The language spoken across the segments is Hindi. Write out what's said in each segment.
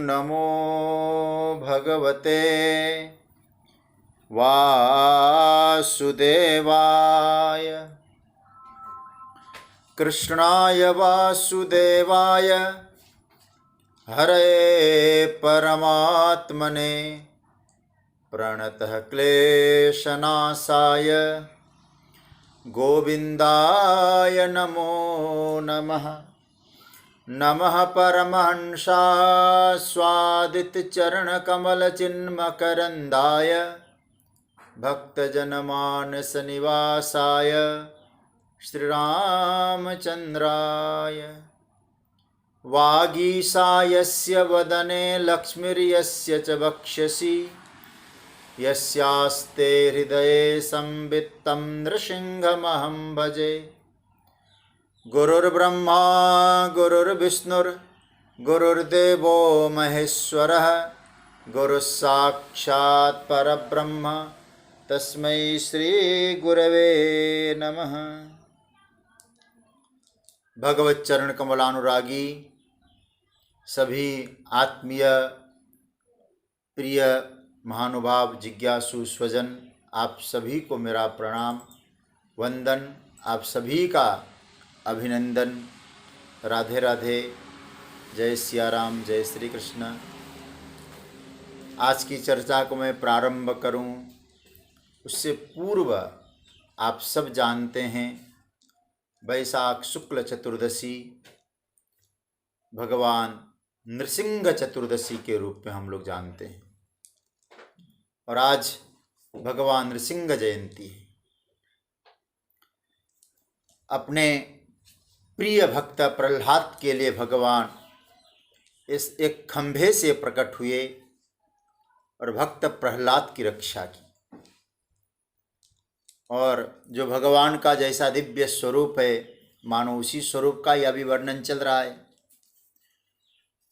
नमो भगवते वासुदेवाय। कृष्णाय वासुदेवाय हरे परमात्मने प्रणतः क्लेशनाशाय गोविन्दाय नमो नमः। नमः परमहंसाय स्वादितचरणकमलचिन्मकरन्दाय भक्तजनमानसनिवासाय श्रीरामचन्द्राय। वागीशायस्य वदने लक्ष्मीर्यस्य च वक्षसि यस्यास्ते हृदये संवित्तं नृसिंहमहं भजे। गुरुर्ब्रह्मा गुरुर्विष्णुर्गुरुर्देवो महेश्वरः गुरुस्साक्षात् परब्रह्म तस्मै श्री गुरवे नमः। भगवत चरण कमलानुरागी सभी आत्मीय प्रिय महानुभाव जिज्ञासु स्वजन, आप सभी को मेरा प्रणाम वंदन, आप सभी का अभिनंदन। राधे राधे, जय सिया राम, जय श्री कृष्ण। आज की चर्चा को मैं प्रारंभ करूं उससे पूर्व आप सब जानते हैं वैशाख शुक्ल चतुर्दशी भगवान नृसिंह चतुर्दशी के रूप में हम लोग जानते हैं और आज भगवान नृसिंह जयंती है। अपने प्रिय भक्त प्रहलाद के लिए भगवान इस एक खंभे से प्रकट हुए और भक्त प्रहलाद की रक्षा की। और जो भगवान का जैसा दिव्य स्वरूप है, मानो उसी स्वरूप का यह भी वर्णन चल रहा है।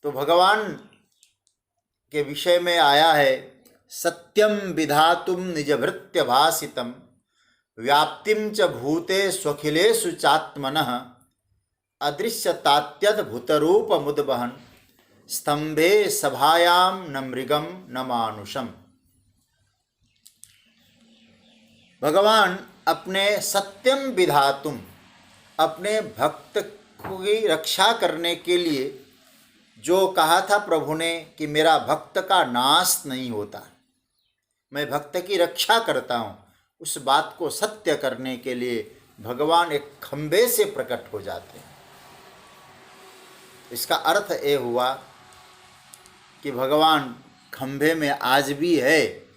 तो भगवान के विषय में आया है, सत्यम विधातुम निजभृत्य भासितम व्याप्तिम च भूते स्वखिलेषु चात्मनः अदृश्यतात्यद्भुतरूप मुद्वहन स्तंभे सभायाम न मृगम न मानुषम। भगवान अपने सत्यम विधातुम, अपने भक्त की रक्षा करने के लिए जो कहा था प्रभु ने कि मेरा भक्त का नाश नहीं होता, मैं भक्त की रक्षा करता हूँ, उस बात को सत्य करने के लिए भगवान एक खंभे से प्रकट हो जाते हैं। इसका अर्थ ये हुआ कि भगवान खंभे में आज भी है,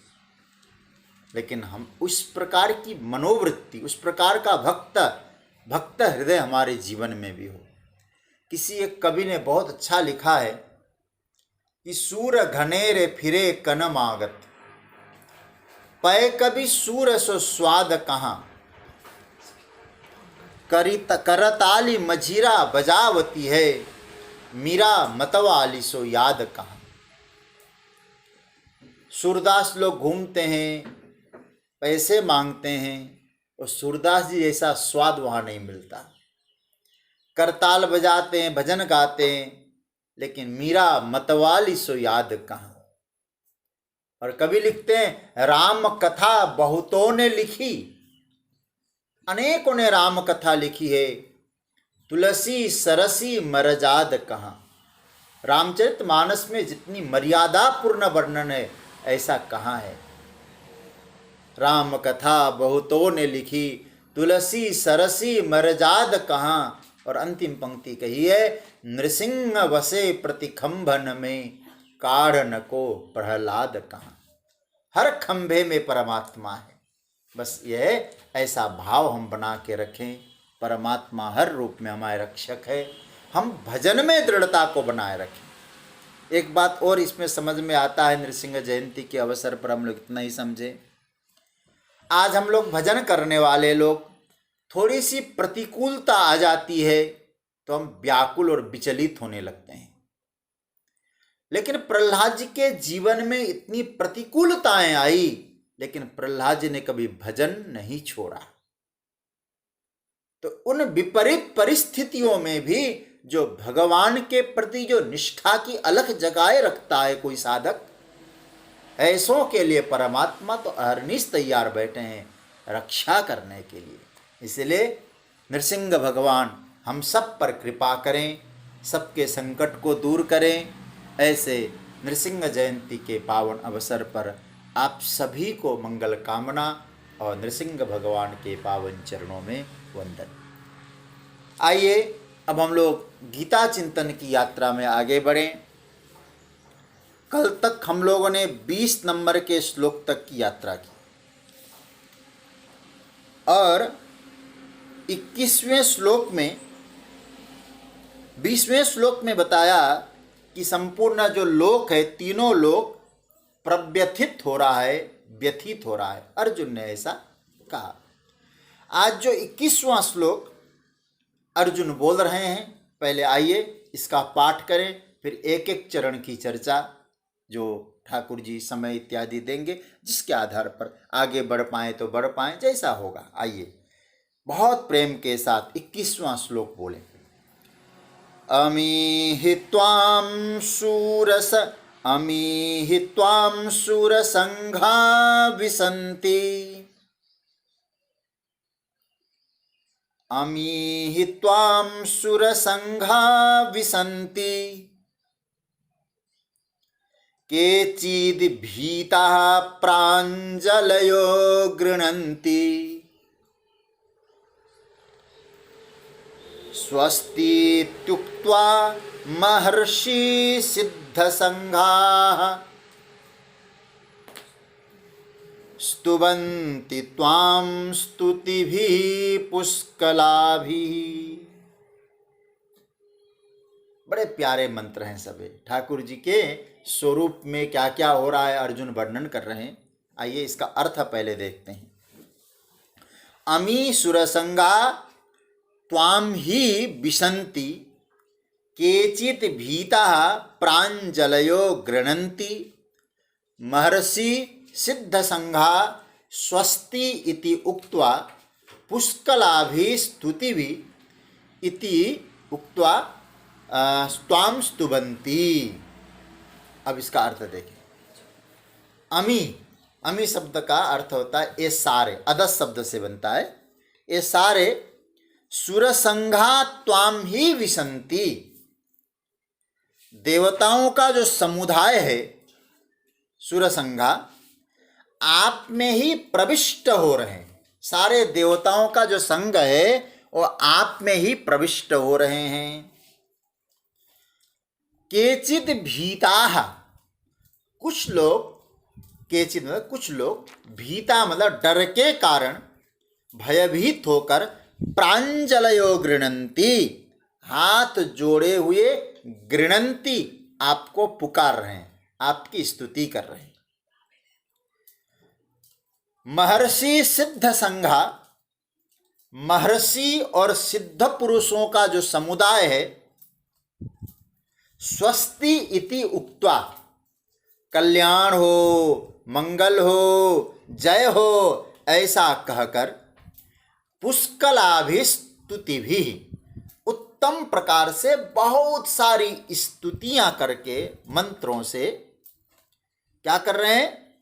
लेकिन हम उस प्रकार की मनोवृत्ति, उस प्रकार का भक्त हृदय हमारे जीवन में भी हो। किसी एक कवि ने बहुत अच्छा लिखा है कि सूर घनेरे फिरे कनमागत पय कभी सूर सो स्वाद कहाँ करताली मझीरा बजावती है मीरा मतवाली सो याद कहाँ। सूरदास लोग घूमते हैं, पैसे मांगते हैं और सूरदास जी जैसा स्वाद वहाँ नहीं मिलता। करताल बजाते हैं, भजन गाते हैं, लेकिन मीरा मतवाली सो याद कहाँ। और कवि लिखते हैं, राम कथा बहुतों ने लिखी, अनेकों ने राम कथा लिखी है, तुलसी सरसी मरजाद कहाँ। रामचरितमानस में जितनी मर्यादा पूर्ण वर्णन है ऐसा कहाँ है। राम कथा बहुतों ने लिखी, तुलसी सरसी मरजाद कहाँ। और अंतिम पंक्ति कही है, नृसिंह वसे प्रतिखंभन में कारण को प्रहलाद कहाँ। हर खंभे में परमात्मा है, बस यह ऐसा भाव हम बना के रखें। परमात्मा हर रूप में हमारे रक्षक है, हम भजन में दृढ़ता को बनाए रखें। एक बात और इसमें समझ में आता है, नृसिंह जयंती के अवसर पर हम लोग इतना ही समझें, आज हम लोग भजन करने वाले लोग थोड़ी सी प्रतिकूलता आ जाती है तो हम व्याकुल और विचलित होने लगते हैं। लेकिन प्रहलाद जी के जीवन में इतनी प्रतिकूलताएं आई, लेकिन प्रहलाद जी ने कभी भजन नहीं छोड़ा। तो उन विपरीत परिस्थितियों में भी जो भगवान के प्रति जो निष्ठा की अलख जगाए रखता है कोई साधक, ऐसों के लिए परमात्मा तो अहरनिश तैयार बैठे हैं रक्षा करने के लिए। इसलिए नृसिंह भगवान हम सब पर कृपा करें, सबके संकट को दूर करें। ऐसे नृसिंह जयंती के पावन अवसर पर आप सभी को मंगल कामना और नृसिंह भगवान के पावन चरणों में वंदन। आइए अब हम लोग गीता चिंतन की यात्रा में आगे बढ़ें। कल तक हम लोगों ने 20 नंबर के श्लोक तक की यात्रा की और 21वें श्लोक में 20वें श्लोक में बताया कि संपूर्ण जो लोक है, तीनों लोक प्रव्यथित हो रहा है, व्यथित हो रहा है। अर्जुन ने ऐसा कहा। आज जो 21वां श्लोक अर्जुन बोल रहे हैं, पहले आइए इसका पाठ करें, फिर एक एक चरण की चर्चा जो ठाकुर जी समय इत्यादि देंगे, जिसके आधार पर आगे बढ़ पाएँ तो बढ़ पाएँ, जैसा होगा। आइए बहुत प्रेम के साथ 21वां श्लोक बोलें। अमीहि त्वां शूरसंघा विसन्ति, अमीहि त्वां शूरसंघा विसन्ति, केचिद् भीताः प्राञ्जलयो गृह्णन्ति, स्वस्तीत्युक्त्वा महर्षि सिद्धसंघाः स्तुवन्ति त्वां स्तुतिभिः पुष्कलाभिः। बड़े प्यारे मंत्र हैं सभी। ठाकुर जी के स्वरूप में क्या क्या हो रहा है अर्जुन वर्णन कर रहे हैं। आइए इसका अर्थ पहले देखते हैं। अमी सुरसंगा त्वां ही विशन्ति, केचित् भीताः प्राञ्जलयो गृह्णन्ति, महर्षि सिद्धसंघा स्वस्ति इति उक्त्वा पुष्कलाभिः स्तुतिभिः इति उक्त्वा त्वां स्तुवन्ति। अब इसका अर्थ देखें। अमी शब्द का अर्थ होता है ये सारे, अदस शब्द से बनता है। ये सारे सुरसंघा त्वां ही विशन्ति, देवताओं का जो समुदाय है सुरसंघा, आप में ही प्रविष्ट हो रहे हैं। सारे देवताओं का जो संघ है वो आप में ही प्रविष्ट हो रहे हैं। केचित् भीताः, कुछ लोग, केचित् मतलब कुछ लोग, भीता मतलब डर के कारण, भयभीत होकर, प्राञ्जलयो गृह्णन्ति, हाथ जोड़े हुए, गृह्णन्ति आपको पुकार रहे हैं, आपकी स्तुति कर रहे हैं। महर्षि सिद्ध संघा, महर्षि और सिद्ध पुरुषों का जो समुदाय है, स्वस्ति इति उक्त्वा, कल्याण हो, मंगल हो, जय हो ऐसा कहकर, पुष्कलाभिस्तुतिभिः, उत्तम प्रकार से बहुत सारी स्तुतियां करके, मंत्रों से क्या कर रहे हैं?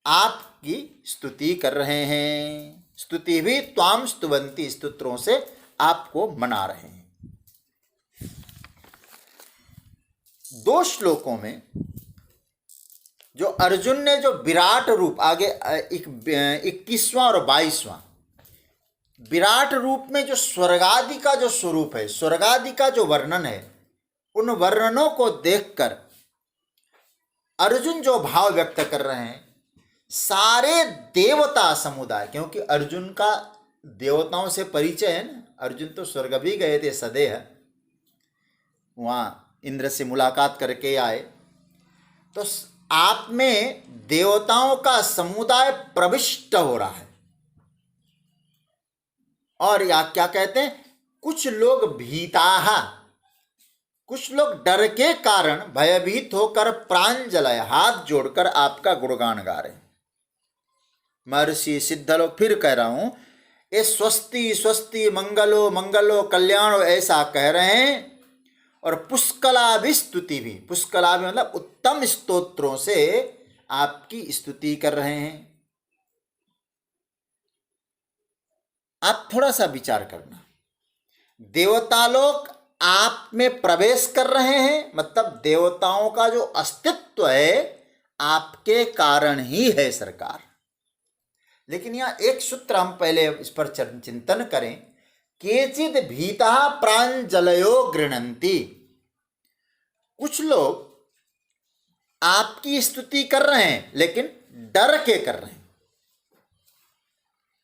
आपकी स्तुति कर रहे हैं। स्तुति भी त्वां स्तुवन्ति, स्तोत्रों से आपको मना रहे हैं। दो श्लोकों में जो अर्जुन ने जो विराट रूप, आगे 21वां और 22वां, विराट रूप में जो स्वर्गादि का जो स्वरूप है, स्वर्गादि का जो वर्णन है, उन वर्णनों को देखकर अर्जुन जो भाव व्यक्त कर रहे हैं, सारे देवता समुदाय, क्योंकि अर्जुन का देवताओं से परिचय है ना, अर्जुन तो स्वर्ग भी गए थे सदेह, वहाँ इंद्र से मुलाकात करके आए, तो आप में देवताओं का समुदाय प्रविष्ट हो रहा है। और या क्या कहते हैं, कुछ लोग भीताः, कुछ लोग डर के कारण भयभीत होकर प्राञ्जलय, हाथ जोड़कर आपका गुणगान गा रहे हैं। महर्षि सिद्ध लोग, फिर कह रहा हूं, ये स्वस्ति स्वस्ति, मंगलो मंगलो, कल्याणो ऐसा कह रहे हैं, और पुष्कलाभिस्तुति भी, पुष्कलाभि मतलब उत्तम स्तोत्रों से आपकी स्तुति कर रहे हैं। आप थोड़ा सा विचार करना, देवता लोग आप में प्रवेश कर रहे हैं, मतलब देवताओं का जो अस्तित्व है आपके कारण ही है सरकार। लेकिन यहाँ एक सूत्र हम पहले इस पर चिंतन करें, केचिद भीता प्रांजलयो गृणंती। कुछ लोग आपकी स्तुति कर रहे हैं लेकिन डर के कर रहे हैं।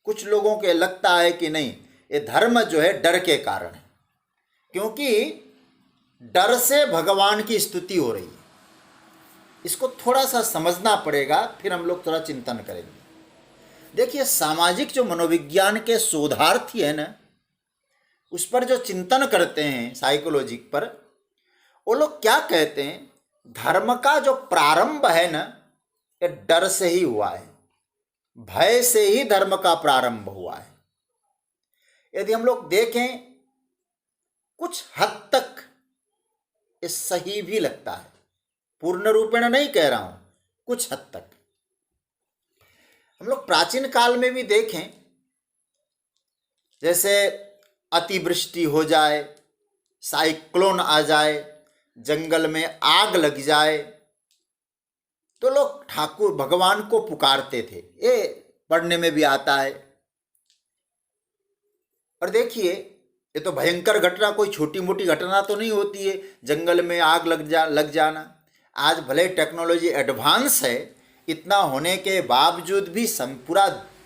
कुछ लोगों के लगता है कि नहीं, ये धर्म जो है डर के कारण है, क्योंकि डर से भगवान की स्तुति हो रही है। इसको थोड़ा सा समझना पड़ेगा, फिर हम लोग थोड़ा चिंतन करेंगे। देखिए, सामाजिक जो मनोविज्ञान के शोधार्थी है ना, उस पर जो चिंतन करते हैं साइकोलॉजी पर, वो लोग क्या कहते हैं, धर्म का जो प्रारंभ है ना, ये डर से ही हुआ है, भय से ही धर्म का प्रारंभ हुआ है। यदि हम लोग देखें, कुछ हद तक ये सही भी लगता है, पूर्ण रूपेण नहीं कह रहा हूं, कुछ हद तक। हम लोग प्राचीन काल में भी देखें, जैसे अतिवृष्टि हो जाए, साइक्लोन आ जाए, जंगल में आग लग जाए, तो लोग ठाकुर भगवान को पुकारते थे। ये पढ़ने में भी आता है। और देखिए, ये तो भयंकर घटना, कोई छोटी मोटी घटना तो नहीं होती है, जंगल में आग लग जाना। आज भले टेक्नोलॉजी एडवांस है, इतना होने के बावजूद भी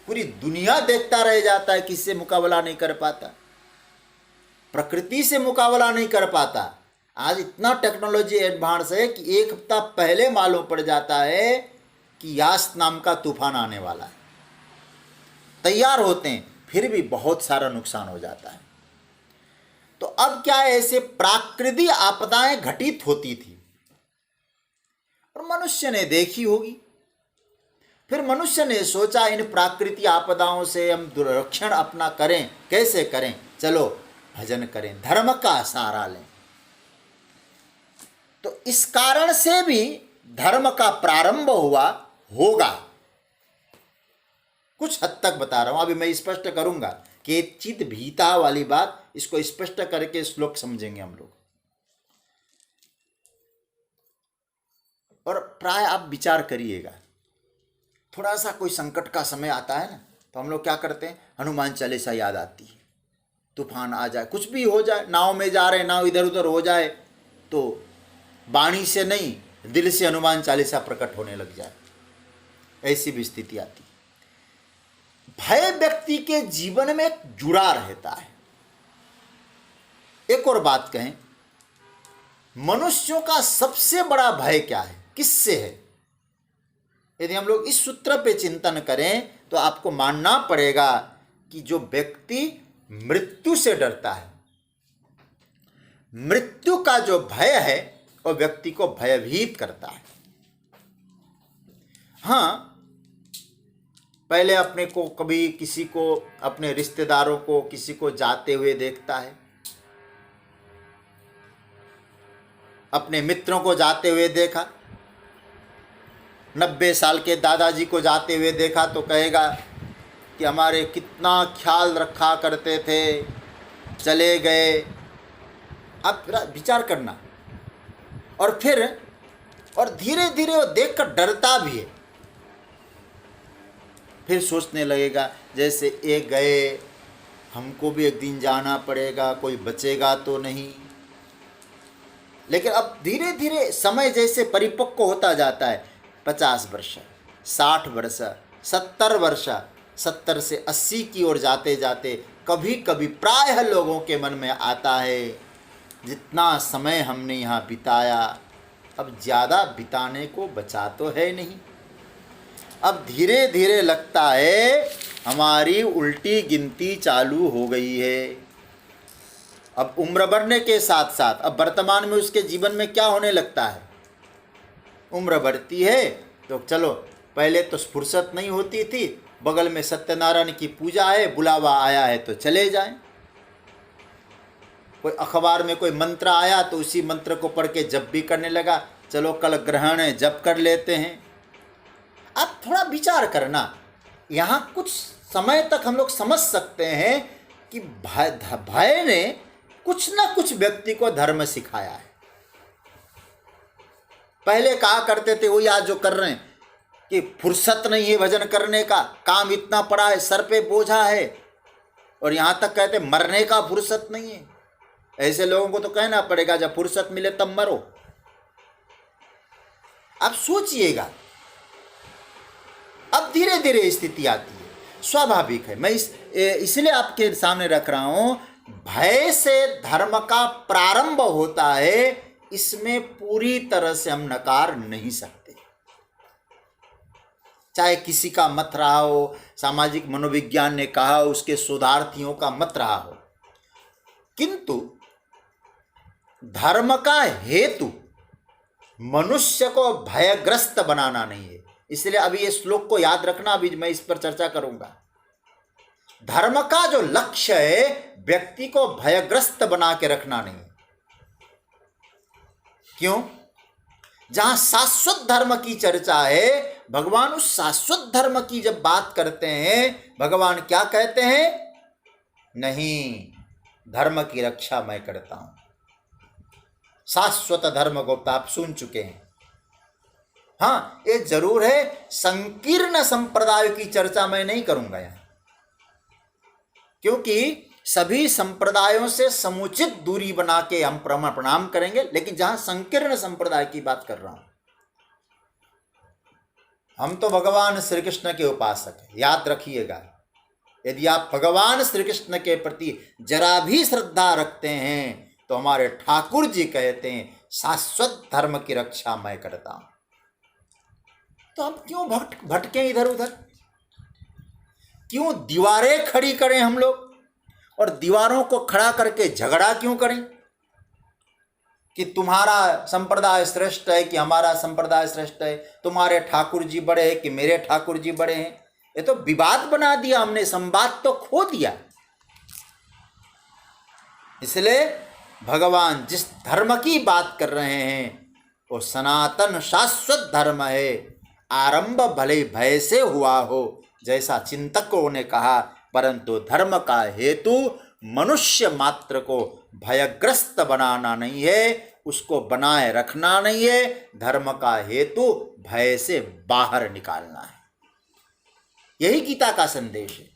पूरी दुनिया देखता रह जाता है, किसी से मुकाबला नहीं कर पाता, प्रकृति से मुकाबला नहीं कर पाता। आज इतना टेक्नोलॉजी एडवांस है कि एक हफ्ता पहले मालूम पड़ जाता है कि यास नाम का तूफान आने वाला है। तैयार होते हैं, फिर भी बहुत सारा नुकसान हो जाता है। तो अब क्या है, ऐसे प्राकृतिक आपदाएं घटित होती थी और मनुष्य ने देखी होगी। फिर मनुष्य ने सोचा, इन प्राकृतिक आपदाओं से हम दुर्रक्षण अपना करें, कैसे करें, चलो भजन करें, धर्म का सहारा लें। तो इस कारण से भी धर्म का प्रारंभ हुआ होगा। कुछ हद तक बता रहा हूं, अभी मैं स्पष्ट करूंगा कि चित भीता वाली बात, इसको स्पष्ट करके श्लोक समझेंगे हम लोग। और प्राय आप विचार करिएगा, थोड़ा सा कोई संकट का समय आता है ना, तो हम लोग क्या करते हैं, हनुमान चालीसा याद आती है। तूफान आ जाए, कुछ भी हो जाए, नाव में जा रहे, नाव इधर उधर हो जाए, तो वाणी से नहीं, दिल से हनुमान चालीसा प्रकट होने लग जाए, ऐसी भी स्थिति आती है। भय व्यक्ति के जीवन में जुड़ा रहता है। एक और बात कहें, मनुष्यों का सबसे बड़ा भय क्या है, किससे है? यदि हम लोग इस सूत्र पे चिंतन करें तो आपको मानना पड़ेगा कि जो व्यक्ति मृत्यु से डरता है, मृत्यु का जो भय है, वो व्यक्ति को भयभीत करता है। हाँ, पहले अपने को कभी किसी को, अपने रिश्तेदारों को, किसी को जाते हुए देखता है, अपने मित्रों को जाते हुए देखा, 90 साल के दादाजी को जाते हुए देखा तो कहेगा कि हमारे कितना ख्याल रखा करते थे, चले गए। अब विचार करना। और फिर धीरे धीरे वो देखकर डरता भी है, फिर सोचने लगेगा जैसे ये गए, हमको भी एक दिन जाना पड़ेगा, कोई बचेगा तो नहीं। लेकिन अब धीरे धीरे समय जैसे परिपक्व होता जाता है, 50 वर्ष, 60 वर्ष, 70 वर्ष, 70 से 80 की ओर जाते जाते कभी कभी प्रायः लोगों के मन में आता है, जितना समय हमने यहाँ बिताया, अब ज़्यादा बिताने को बचा तो है नहीं। अब धीरे धीरे लगता है हमारी उल्टी गिनती चालू हो गई है। अब उम्र बढ़ने के साथ साथ अब वर्तमान में उसके जीवन में क्या होने लगता है, उम्र बढ़ती है तो चलो, पहले तो फुर्सत नहीं होती थी, बगल में सत्यनारायण की पूजा है, बुलावा आया है तो चले जाएं। कोई अखबार में कोई मंत्र आया तो उसी मंत्र को पढ़ के जप भी करने लगा, चलो कल ग्रहण है जप कर लेते हैं। आप थोड़ा विचार करना, यहाँ कुछ समय तक हम लोग समझ सकते हैं कि भय ने कुछ ना कुछ व्यक्ति को धर्म सिखाया है। पहले कहा करते थे, वही आज जो कर रहे हैं कि फुर्सत नहीं है भजन करने का, काम इतना पड़ा है, सर पे बोझा है, और यहाँ तक कहते मरने का फुर्सत नहीं है। ऐसे लोगों को तो कहना पड़ेगा जब फुर्सत मिले तब मरो। आप सोचिएगा, अब धीरे धीरे स्थिति आती है, स्वाभाविक है। मैं इसलिए आपके सामने रख रहा हूं, भय से धर्म का प्रारंभ होता है, इसमें पूरी तरह से हम नकार नहीं सकते। चाहे किसी का मत रहा हो, सामाजिक मनोविज्ञान ने कहा उसके शोधार्थियों का मत रहा हो, किंतु धर्म का हेतु मनुष्य को भयग्रस्त बनाना नहीं है। इसलिए अभी ये श्लोक को याद रखना, अभी मैं इस पर चर्चा करूंगा। धर्म का जो लक्ष्य है व्यक्ति को भयग्रस्त बना के रखना नहीं। क्यों? जहां शाश्वत धर्म की चर्चा है, भगवान उस शाश्वत धर्म की जब बात करते हैं, भगवान क्या कहते हैं? नहीं, धर्म की रक्षा मैं करता हूं। शाश्वत धर्म को आप सुन चुके हैं। हाँ, ये जरूर है, संकीर्ण संप्रदाय की चर्चा मैं नहीं करूंगा यहां, क्योंकि सभी संप्रदायों से समुचित दूरी बना के हम प्रणाम करेंगे। लेकिन जहां संकीर्ण संप्रदाय की बात कर रहा हूं, हम तो भगवान श्री कृष्ण के उपासक हैं, याद रखिएगा। यदि आप भगवान श्री कृष्ण के प्रति जरा भी श्रद्धा रखते हैं तो हमारे ठाकुर जी कहते हैं शाश्वत धर्म की रक्षा मैं करता हूं। तो हम क्यों भटके इधर उधर? क्यों दीवारें खड़ी करें हम लोग, और दीवारों को खड़ा करके झगड़ा क्यों करें कि तुम्हारा संप्रदाय श्रेष्ठ है कि हमारा संप्रदाय श्रेष्ठ है, तुम्हारे ठाकुर जी बड़े हैं कि मेरे ठाकुर जी बड़े हैं? ये तो विवाद बना दिया हमने, संवाद तो खो दिया। इसलिए भगवान जिस धर्म की बात कर रहे हैं वो सनातन शाश्वत धर्म है। आरंभ भले भय से हुआ हो, जैसा चिंतकों ने कहा, परंतु धर्म का हेतु मनुष्य मात्र को भयग्रस्त बनाना नहीं है, उसको बनाए रखना नहीं है। धर्म का हेतु भय से बाहर निकालना है। यही गीता का संदेश है।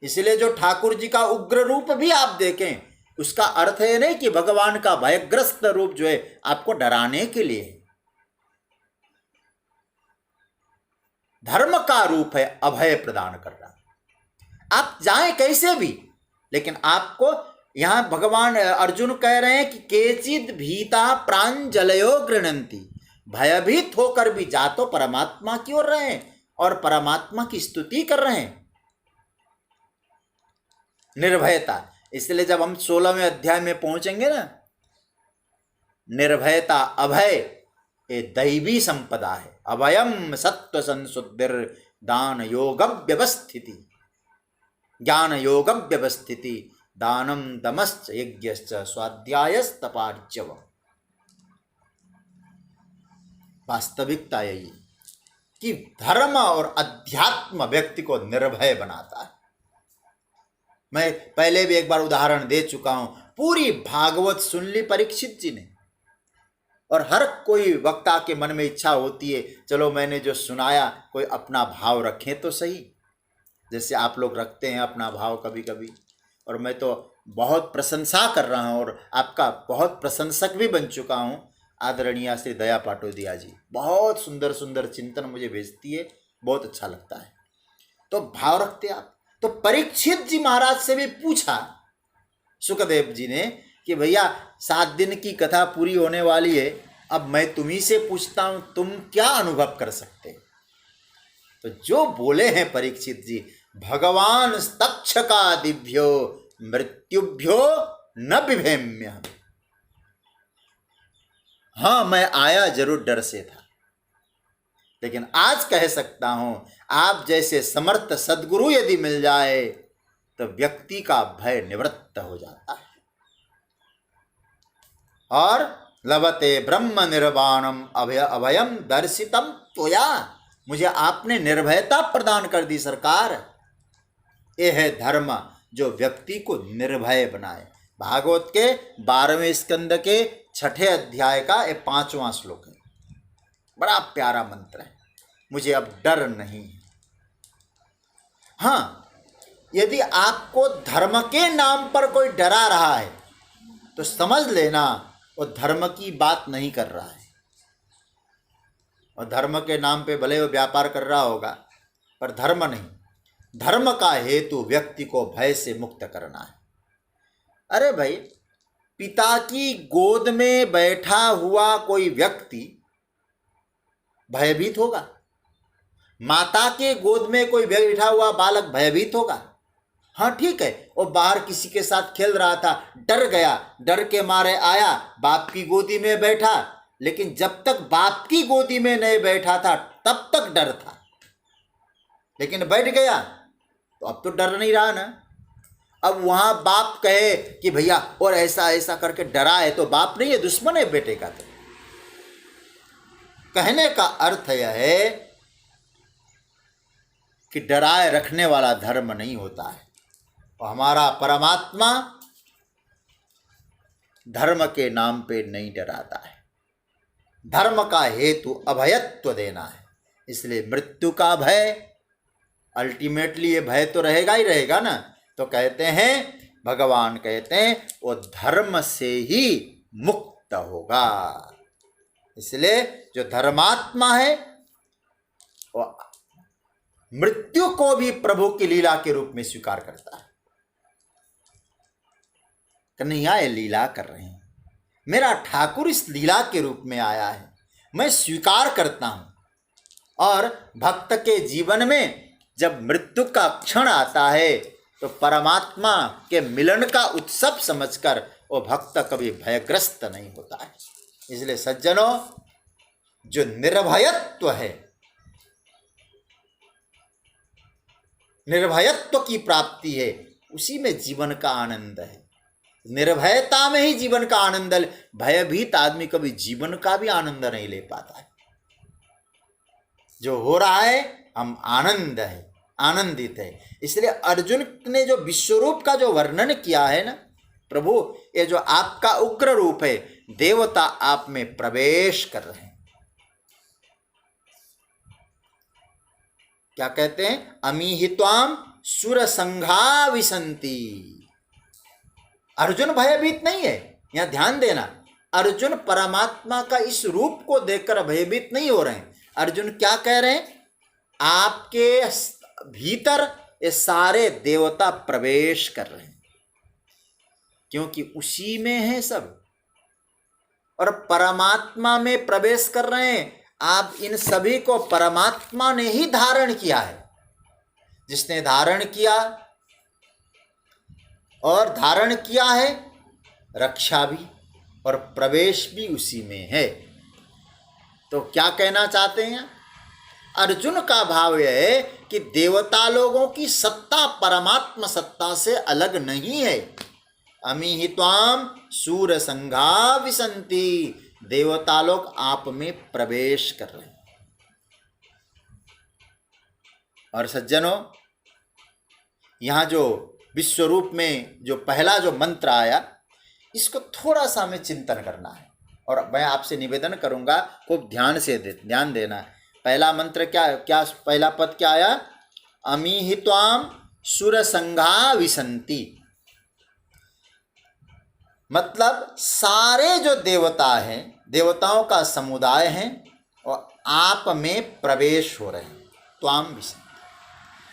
इसलिए जो ठाकुर जी का उग्र रूप भी आप देखें, उसका अर्थ है नहीं कि भगवान का भयग्रस्त रूप जो है आपको डराने के लिए है। धर्म का रूप है अभय प्रदान करना। आप जाएं कैसे भी, लेकिन आपको यहां भगवान अर्जुन कह रहे हैं कि केचिद भीता प्रांजलयो गृणंती, भयभीत होकर भी जा तो परमात्मा की ओर रहे हैं और परमात्मा की स्तुति कर रहे हैं। निर्भयता, इसलिए जब हम 16वें अध्याय में पहुंचेंगे ना, निर्भयता अभय ये दैवी संपदा है। अभयम सत्व संशुद्धिर दान योग व्यवस्थिति, ज्ञान योग व्यवस्थिति, दानम दमश्च यज्ञश्च स्वाध्यायस्तपार्जवम्। वास्तविकता यही कि धर्म और अध्यात्म व्यक्ति को निर्भय बनाता है। मैं पहले भी एक बार उदाहरण दे चुका हूं, पूरी भागवत सुन ली परीक्षित जी ने, और हर कोई वक्ता के मन में इच्छा होती है चलो मैंने जो सुनाया कोई अपना भाव रखें तो सही, जैसे आप लोग रखते हैं अपना भाव कभी कभी। और मैं तो बहुत प्रशंसा कर रहा हूं और आपका बहुत प्रशंसक भी बन चुका हूं। आदरणीय श्री दया पाटोदिया जी बहुत सुंदर सुंदर चिंतन मुझे भेजती है, बहुत अच्छा लगता है। तो भाव रखते आप। तो परीक्षित जी महाराज से भी पूछा सुखदेव जी ने कि भैया 7 दिन की कथा पूरी होने वाली है, अब मैं तुम्ही से पूछता हूं तुम क्या अनुभव कर सकते? तो जो बोले हैं परीक्षित जी, भगवान तक्षका दिव्यो मृत्युभ्यो न बिभेम्य। हाँ, मैं आया जरूर डर से था, लेकिन आज कह सकता हूं आप जैसे समर्थ सद्गुरु यदि मिल जाए तो व्यक्ति का भय निवृत्त हो जाता है। और लभते ब्रह्म निर्वाणम अभयम दर्शितम त्वया, मुझे आपने निर्भयता प्रदान कर दी सरकार। ये है धर्म जो व्यक्ति को निर्भय बनाए। भागवत के 12वें स्कंद के 6ठे अध्याय का ये 5वां श्लोक है। बड़ा प्यारा मंत्र है, मुझे अब डर नहीं है। हाँ, यदि आपको धर्म के नाम पर कोई डरा रहा है तो समझ लेना वो धर्म की बात नहीं कर रहा है। और धर्म के नाम पे भले वो व्यापार कर रहा होगा, पर धर्म नहीं। धर्म का हेतु व्यक्ति को भय से मुक्त करना है। अरे भाई, पिता की गोद में बैठा हुआ कोई व्यक्ति भयभीत होगा, माता के गोद में कोई बैठा हुआ बालक भयभीत होगा। हाँ ठीक है, वो बाहर किसी के साथ खेल रहा था, डर गया, डर के मारे आया, बाप की गोदी में बैठा, लेकिन जब तक बाप की गोदी में नहीं बैठा था तब तक डर था, लेकिन बैठ गया तो अब तो डर नहीं रहा ना। अब वहां बाप कहे कि भैया और ऐसा ऐसा करके डरा है, तो बाप नहीं है, दुश्मन है बेटे का। तो कहने का अर्थ यह है कि डराए रखने वाला धर्म नहीं होता है। और हमारा परमात्मा धर्म के नाम पे नहीं डराता है। धर्म का हेतु अभयत्व देना है, इसलिए मृत्यु का भय, अल्टीमेटली ये भय तो रहेगा ही रहेगा ना। तो कहते हैं, भगवान कहते हैं वो धर्म से ही मुक्त होगा। इसलिए जो धर्मात्मा है वो मृत्यु को भी प्रभु की लीला के रूप में स्वीकार करता है। कन्हैया ये लीला कर रहे हैं, मेरा ठाकुर इस लीला के रूप में आया है, मैं स्वीकार करता हूं। और भक्त के जीवन में जब मृत्यु का क्षण आता है तो परमात्मा के मिलन का उत्सव समझकर वो भक्त कभी भयग्रस्त नहीं होता है। इसलिए सज्जनों, जो निर्भयत्व है, निर्भयत्व की प्राप्ति है, उसी में जीवन का आनंद है। निर्भयता में ही जीवन का आनंद है। भयभीत आदमी कभी जीवन का भी आनंद नहीं ले पाता है। जो हो रहा है हम आनंद है, आनंदित है। इसलिए अर्जुन ने जो विश्वरूप का जो वर्णन किया है ना, प्रभु ये जो आपका उग्र रूप है, देवता आप में प्रवेश कर रहे हैं। क्या कहते हैं? अमीहित्वाम सुर संघा विसंति। अर्जुन भयभीत नहीं है, यहां ध्यान देना। अर्जुन परमात्मा का इस रूप को देखकर भयभीत नहीं हो रहे हैं। अर्जुन क्या कह रहे हैं? आपके भीतर ये सारे देवता प्रवेश कर रहे हैं, क्योंकि उसी में है सब, और परमात्मा में प्रवेश कर रहे हैं। आप इन सभी को परमात्मा ने ही धारण किया है। जिसने धारण किया और धारण किया है, रक्षा भी और प्रवेश भी उसी में है। तो क्या कहना चाहते हैं अर्जुन? का भाव यह है कि देवता लोगों की सत्ता परमात्मा सत्ता से अलग नहीं है। अमीहित्वाम सूर संघा विसंति। देवता लोग आप में प्रवेश कर रहे हैं। और सज्जनों, यहां जो विश्वरूप में जो पहला जो मंत्र आया, इसको थोड़ा सा हमें चिंतन करना है। और मैं आपसे निवेदन करूंगा, खूब ध्यान से ध्यान देना है। पहला मंत्र क्या पहला पद क्या आया? अमीहित्वाम सुर संघा विसंति। मतलब सारे जो देवता हैं, देवताओं का समुदाय हैं, और आप में प्रवेश हो रहे हैं। त्वाम विसंति।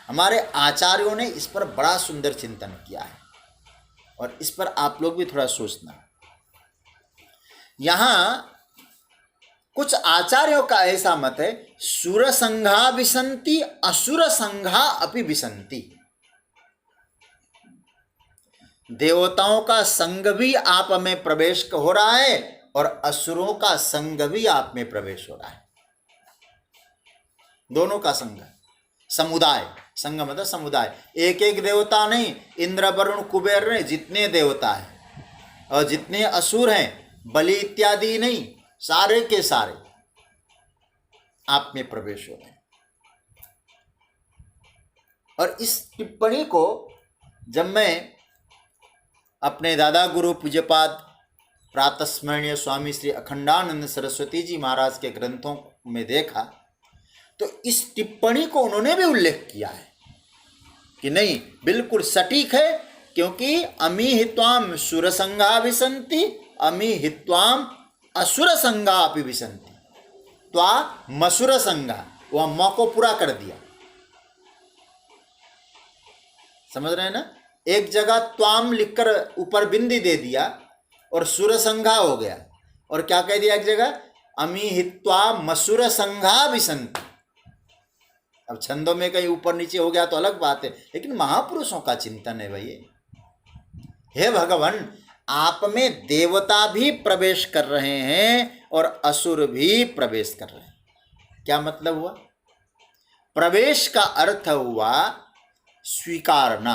हमारे आचार्यों ने इस पर बड़ा सुंदर चिंतन किया है, और इस पर आप लोग भी थोड़ा सोचना। यहां कुछ आचार्यों का ऐसा मत है, सुर संघा विसंति असुर संघा अपि विसंति। देवताओं का संग भी आप में प्रवेश हो रहा है, और असुरों का संग भी आप में प्रवेश हो रहा है। दोनों का संग, समुदाय। संग मतलब समुदाय, एक एक देवता नहीं। इंद्र वरुण कुबेर ने जितने देवता हैं और जितने असुर हैं, बलि इत्यादि नहीं, सारे के सारे आप में प्रवेश हो गए। और इस टिप्पणी को जब मैं अपने दादा गुरु पूज्यपाद प्रातस्मरणीय स्वामी श्री अखंडानंद सरस्वती जी महाराज के ग्रंथों में देखा तो इस टिप्पणी को उन्होंने भी उल्लेख किया है कि नहीं, बिल्कुल सटीक है, क्योंकि अमी हित्वाम सुरसंगा विसंति अमी हित्वाम असुर संगा अपि विसंति, त्वा मसुर संगा, वह म को पूरा कर दिया। समझ रहे हैं ना? एक जगह त्वाम लिखकर ऊपर बिंदी दे दिया और सुर संघा हो गया, और क्या कह दिया एक जगह, अमी हित्वा मसुर संघा विसंति। अब छंदों में कहीं ऊपर नीचे हो गया तो अलग बात है, लेकिन महापुरुषों का चिंतन है भाई। हे भगवान, आप में देवता भी प्रवेश कर रहे हैं और असुर भी प्रवेश कर रहे हैं। क्या मतलब हुआ? प्रवेश का अर्थ हुआ स्वीकारना।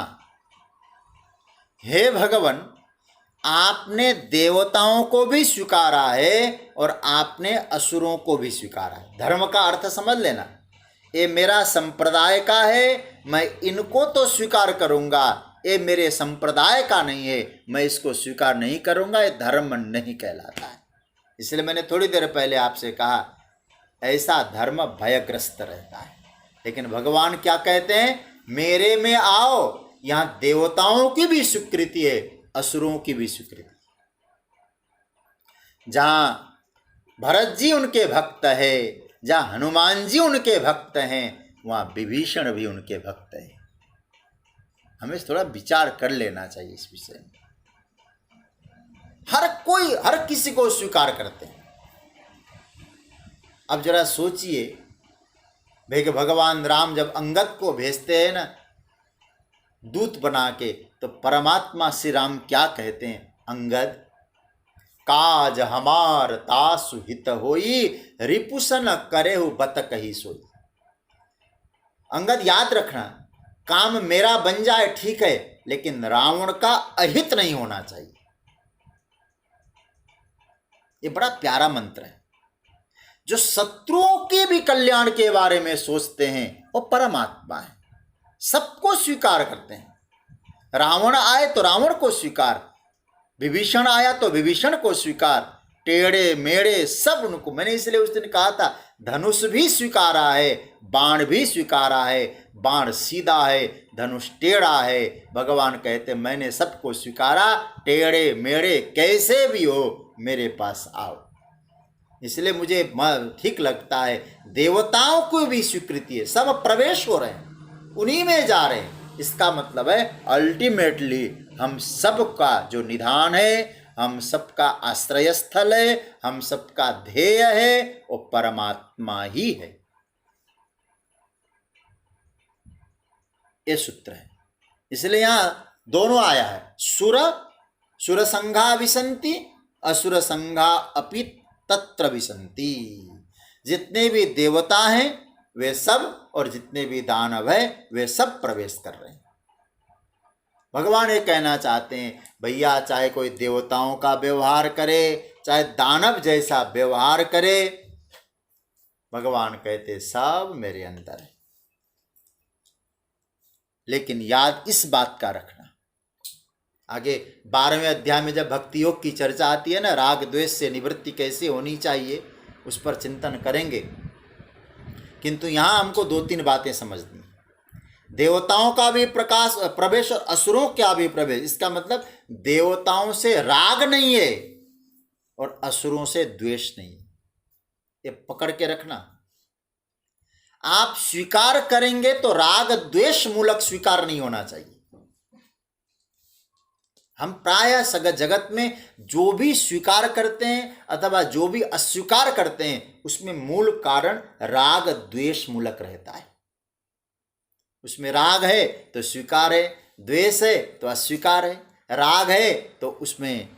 हे भगवान, आपने देवताओं को भी स्वीकारा है और आपने असुरों को भी स्वीकारा है। धर्म का अर्थ समझ लेना, ये मेरा संप्रदाय का है, मैं इनको तो स्वीकार करूंगा, ये मेरे संप्रदाय का नहीं है, मैं इसको स्वीकार नहीं करूंगा, ये धर्म नहीं कहलाता है। इसलिए मैंने थोड़ी देर पहले आपसे कहा, ऐसा धर्म भयग्रस्त रहता है। लेकिन भगवान क्या कहते हैं, मेरे में आओ, यहाँ देवताओं की भी स्वीकृति है, असुरों की भी स्वीकृति। जहां भरत जी उनके भक्त है, जहां हनुमान जी उनके भक्त हैं, वहां विभीषण भी उनके भक्त हैं। हमें थोड़ा विचार कर लेना चाहिए इस विषय में। हर किसी को स्वीकार करते हैं। अब जरा सोचिए भाई, भगवान राम जब अंगद को भेजते हैं ना दूत बना के, तो परमात्मा श्री राम क्या कहते हैं, अंगद काज हमार तासु हित होई, रिपुसन करेहु बत कही सोई। अंगद याद रखना, काम मेरा बन जाए ठीक है, लेकिन रावण का अहित नहीं होना चाहिए। ये बड़ा प्यारा मंत्र है। जो शत्रुओं के भी कल्याण के बारे में सोचते हैं वो परमात्मा है, सबको स्वीकार करते हैं। रावण आए तो रावण को स्वीकार, विभीषण आया तो विभीषण को स्वीकार, टेढ़े मेढ़े सब उनको। मैंने इसलिए उस दिन कहा था, धनुष भी स्वीकारा है, बाण भी स्वीकारा है, बाण सीधा है, धनुष टेढ़ा है। भगवान कहते मैंने सबको स्वीकारा, टेढ़े मेढ़े कैसे भी हो मेरे पास आओ। इसलिए मुझे ठीक लगता है, देवताओं को भी स्वीकृति है, सब प्रवेश हो रहे हैं, उन्हीं में जा रहे हैं। इसका मतलब है अल्टीमेटली हम सबका जो निधान है, हम सबका आश्रय स्थल है, हम सबका ध्येय है, वो परमात्मा ही है। ये सूत्र है। इसलिए यहां दोनों आया है, सुर संघा विसंति असुर संघा अपि तत्र विसंति। जितने भी देवता हैं वे सब, और जितने भी दानव है वे सब प्रवेश कर रहे हैं। भगवान ये कहना चाहते हैं, भैया चाहे कोई देवताओं का व्यवहार करे, चाहे दानव जैसा व्यवहार करे, भगवान कहते सब मेरे अंदर है। लेकिन याद इस बात का रखना, आगे 12वें अध्याय में जब भक्ति योग की चर्चा आती है ना, राग द्वेष से निवृत्ति कैसे होनी चाहिए, उस पर चिंतन करेंगे। किंतु यहाँ हमको 2-3 बातें समझनी। देवताओं का भी प्रवेश और असुरों का भी प्रवेश। इसका मतलब देवताओं से राग नहीं है और असुरों से द्वेष नहीं है। ये पकड़ के रखना। आप स्वीकार करेंगे तो राग द्वेष मूलक स्वीकार नहीं होना चाहिए। हम प्रायः जगत में जो भी स्वीकार करते हैं अथवा जो भी अस्वीकार करते हैं, उसमें मूल कारण राग द्वेष मूलक रहता है। उसमें राग है तो स्वीकार है, द्वेष है तो अस्वीकार है। राग है तो उसमें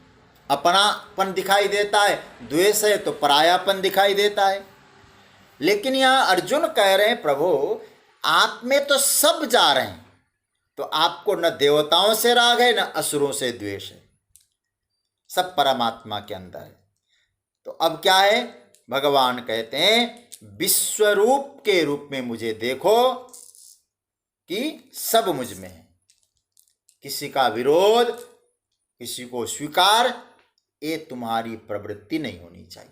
अपनापन दिखाई देता है, द्वेष है तो परायापन दिखाई देता है। लेकिन यहाँ अर्जुन कह रहे हैं, प्रभु आप में तो सब जा रहे हैं, तो आपको न देवताओं से राग है न असुरों से द्वेष है। सब परमात्मा के अंदर है। तो अब क्या है, भगवान कहते हैं विश्वरूप के रूप में मुझे देखो कि सब मुझ में है, किसी का विरोध, किसी को स्वीकार, ये तुम्हारी प्रवृत्ति नहीं होनी चाहिए।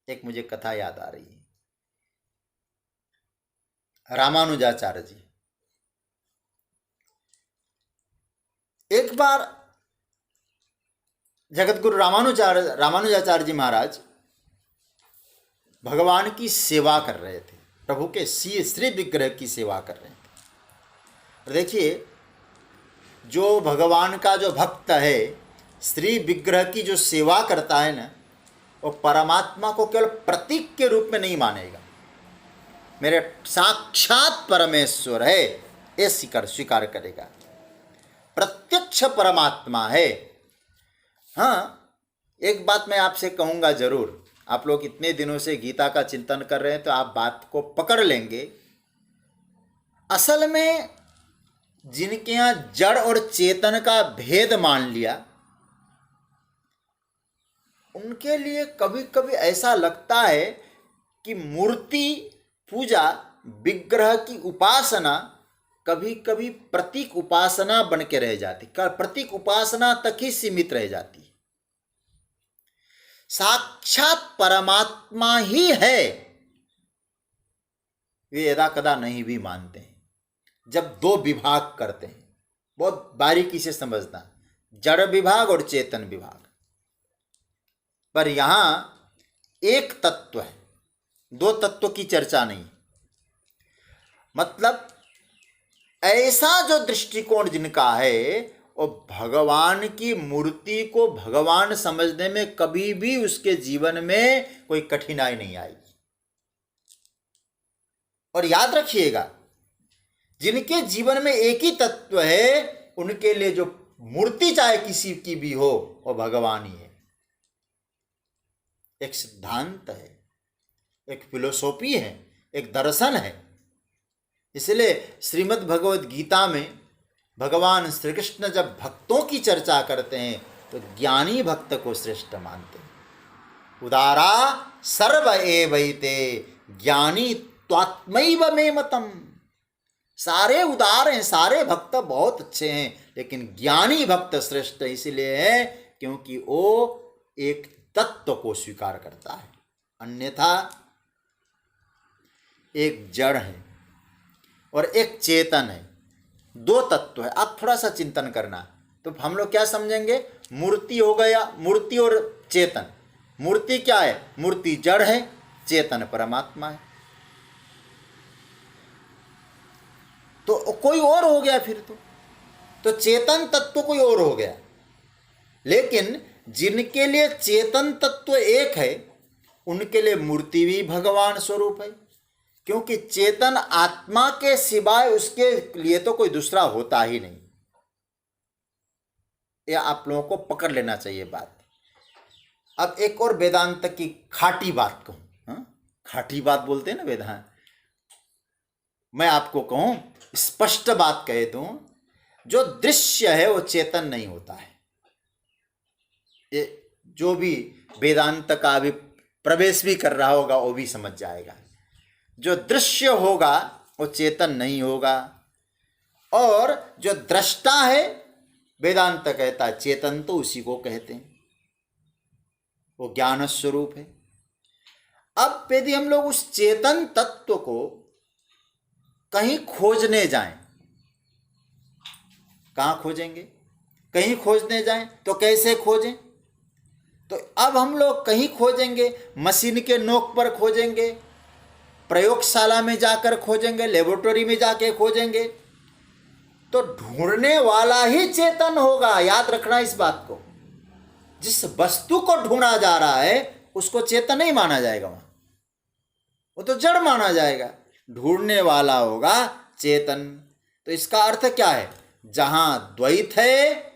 एक मुझे कथा याद आ रही है, रामानुजाचार्य जी एक बार जगतगुरु रामानुजाचार्य जी महाराज भगवान की सेवा कर रहे थे, प्रभु के श्री विग्रह की सेवा कर रहे थे। और देखिए, जो भगवान का जो भक्त है, श्री विग्रह की जो सेवा करता है ना, वो परमात्मा को केवल प्रतीक के रूप में नहीं मानेगा, मेरे साक्षात परमेश्वर है ये स्वीकार करेगा, प्रत्यक्ष परमात्मा है। हाँ, एक बात मैं आपसे कहूँगा जरूर, आप लोग इतने दिनों से गीता का चिंतन कर रहे हैं तो आप बात को पकड़ लेंगे। असल में जिनके यहाँ जड़ और चेतन का भेद मान लिया, उनके लिए कभी कभी ऐसा लगता है कि मूर्ति पूजा, विग्रह की उपासना कभी कभी प्रतीक उपासना बन के रह जाती, प्रतीक उपासना तक ही सीमित रह जाती। साक्षात परमात्मा ही है, वे यदा कदा नहीं भी मानते हैं। जब दो विभाग करते हैं, बहुत बारीकी से समझना, जड़ विभाग और चेतन विभाग, पर यहां एक तत्व है, दो तत्व की चर्चा नहीं। मतलब ऐसा जो दृष्टिकोण जिनका है, वो भगवान की मूर्ति को भगवान समझने में कभी भी उसके जीवन में कोई कठिनाई नहीं आएगी। और याद रखिएगा, जिनके जीवन में एक ही तत्व है, उनके लिए जो मूर्ति चाहे किसी की भी हो, वो भगवान ही है। एक सिद्धांत है, एक फिलोसॉफी है, एक दर्शन है। इसलिए श्रीमद् भगवद गीता में भगवान श्री कृष्ण जब भक्तों की चर्चा करते हैं तो ज्ञानी भक्त को श्रेष्ठ मानते हैं। उदारा सर्व एवैते ज्ञानी त्वात्मैव मे मतम। सारे उदार हैं, सारे भक्त बहुत अच्छे हैं, लेकिन ज्ञानी भक्त श्रेष्ठ इसलिए है क्योंकि वो एक तत्व को स्वीकार करता है। अन्यथा एक जड़ है और एक चेतन है, दो तत्व है। आप थोड़ा सा चिंतन करना, तो हम लोग क्या समझेंगे, मूर्ति हो गया, मूर्ति और चेतन। मूर्ति क्या है, मूर्ति जड़ है, चेतन परमात्मा है। तो कोई और हो गया फिर तो चेतन तत्व कोई और हो गया। लेकिन जिनके लिए चेतन तत्व एक है, उनके लिए मूर्ति भी भगवान स्वरूप है, क्योंकि चेतन आत्मा के सिवाय उसके लिए तो कोई दूसरा होता ही नहीं। यह आप लोगों को पकड़ लेना चाहिए बात। अब एक और वेदांत की खाटी बात कहूं, खाटी बात बोलते हैं ना वेदांत, मैं आपको कहूं, स्पष्ट बात कह दूं, जो दृश्य है वो चेतन नहीं होता है। ये जो भी वेदांत का अभी प्रवेश भी कर रहा होगा वो भी समझ जाएगा। जो दृश्य होगा वो चेतन नहीं होगा, और जो दृष्टा है, वेदांत कहता है चेतन तो उसी को कहते हैं, वो ज्ञान स्वरूप है। अब यदि हम लोग उस चेतन तत्व को कहीं खोजने जाएं, कहाँ खोजेंगे, कहीं खोजने जाएं तो कैसे खोजें? तो अब हम लोग कहीं खोजेंगे, मशीन के नोक पर खोजेंगे, प्रयोगशाला में जाकर खोजेंगे, लेबोरेटरी में जाके खोजेंगे, तो ढूंढने वाला ही चेतन होगा। याद रखना इस बात को। जिस वस्तु को ढूंढा जा रहा है उसको चेतन नहीं माना जाएगा, वहां वो तो जड़ माना जाएगा। ढूंढने वाला होगा चेतन। तो इसका अर्थ क्या है, जहां द्वैत है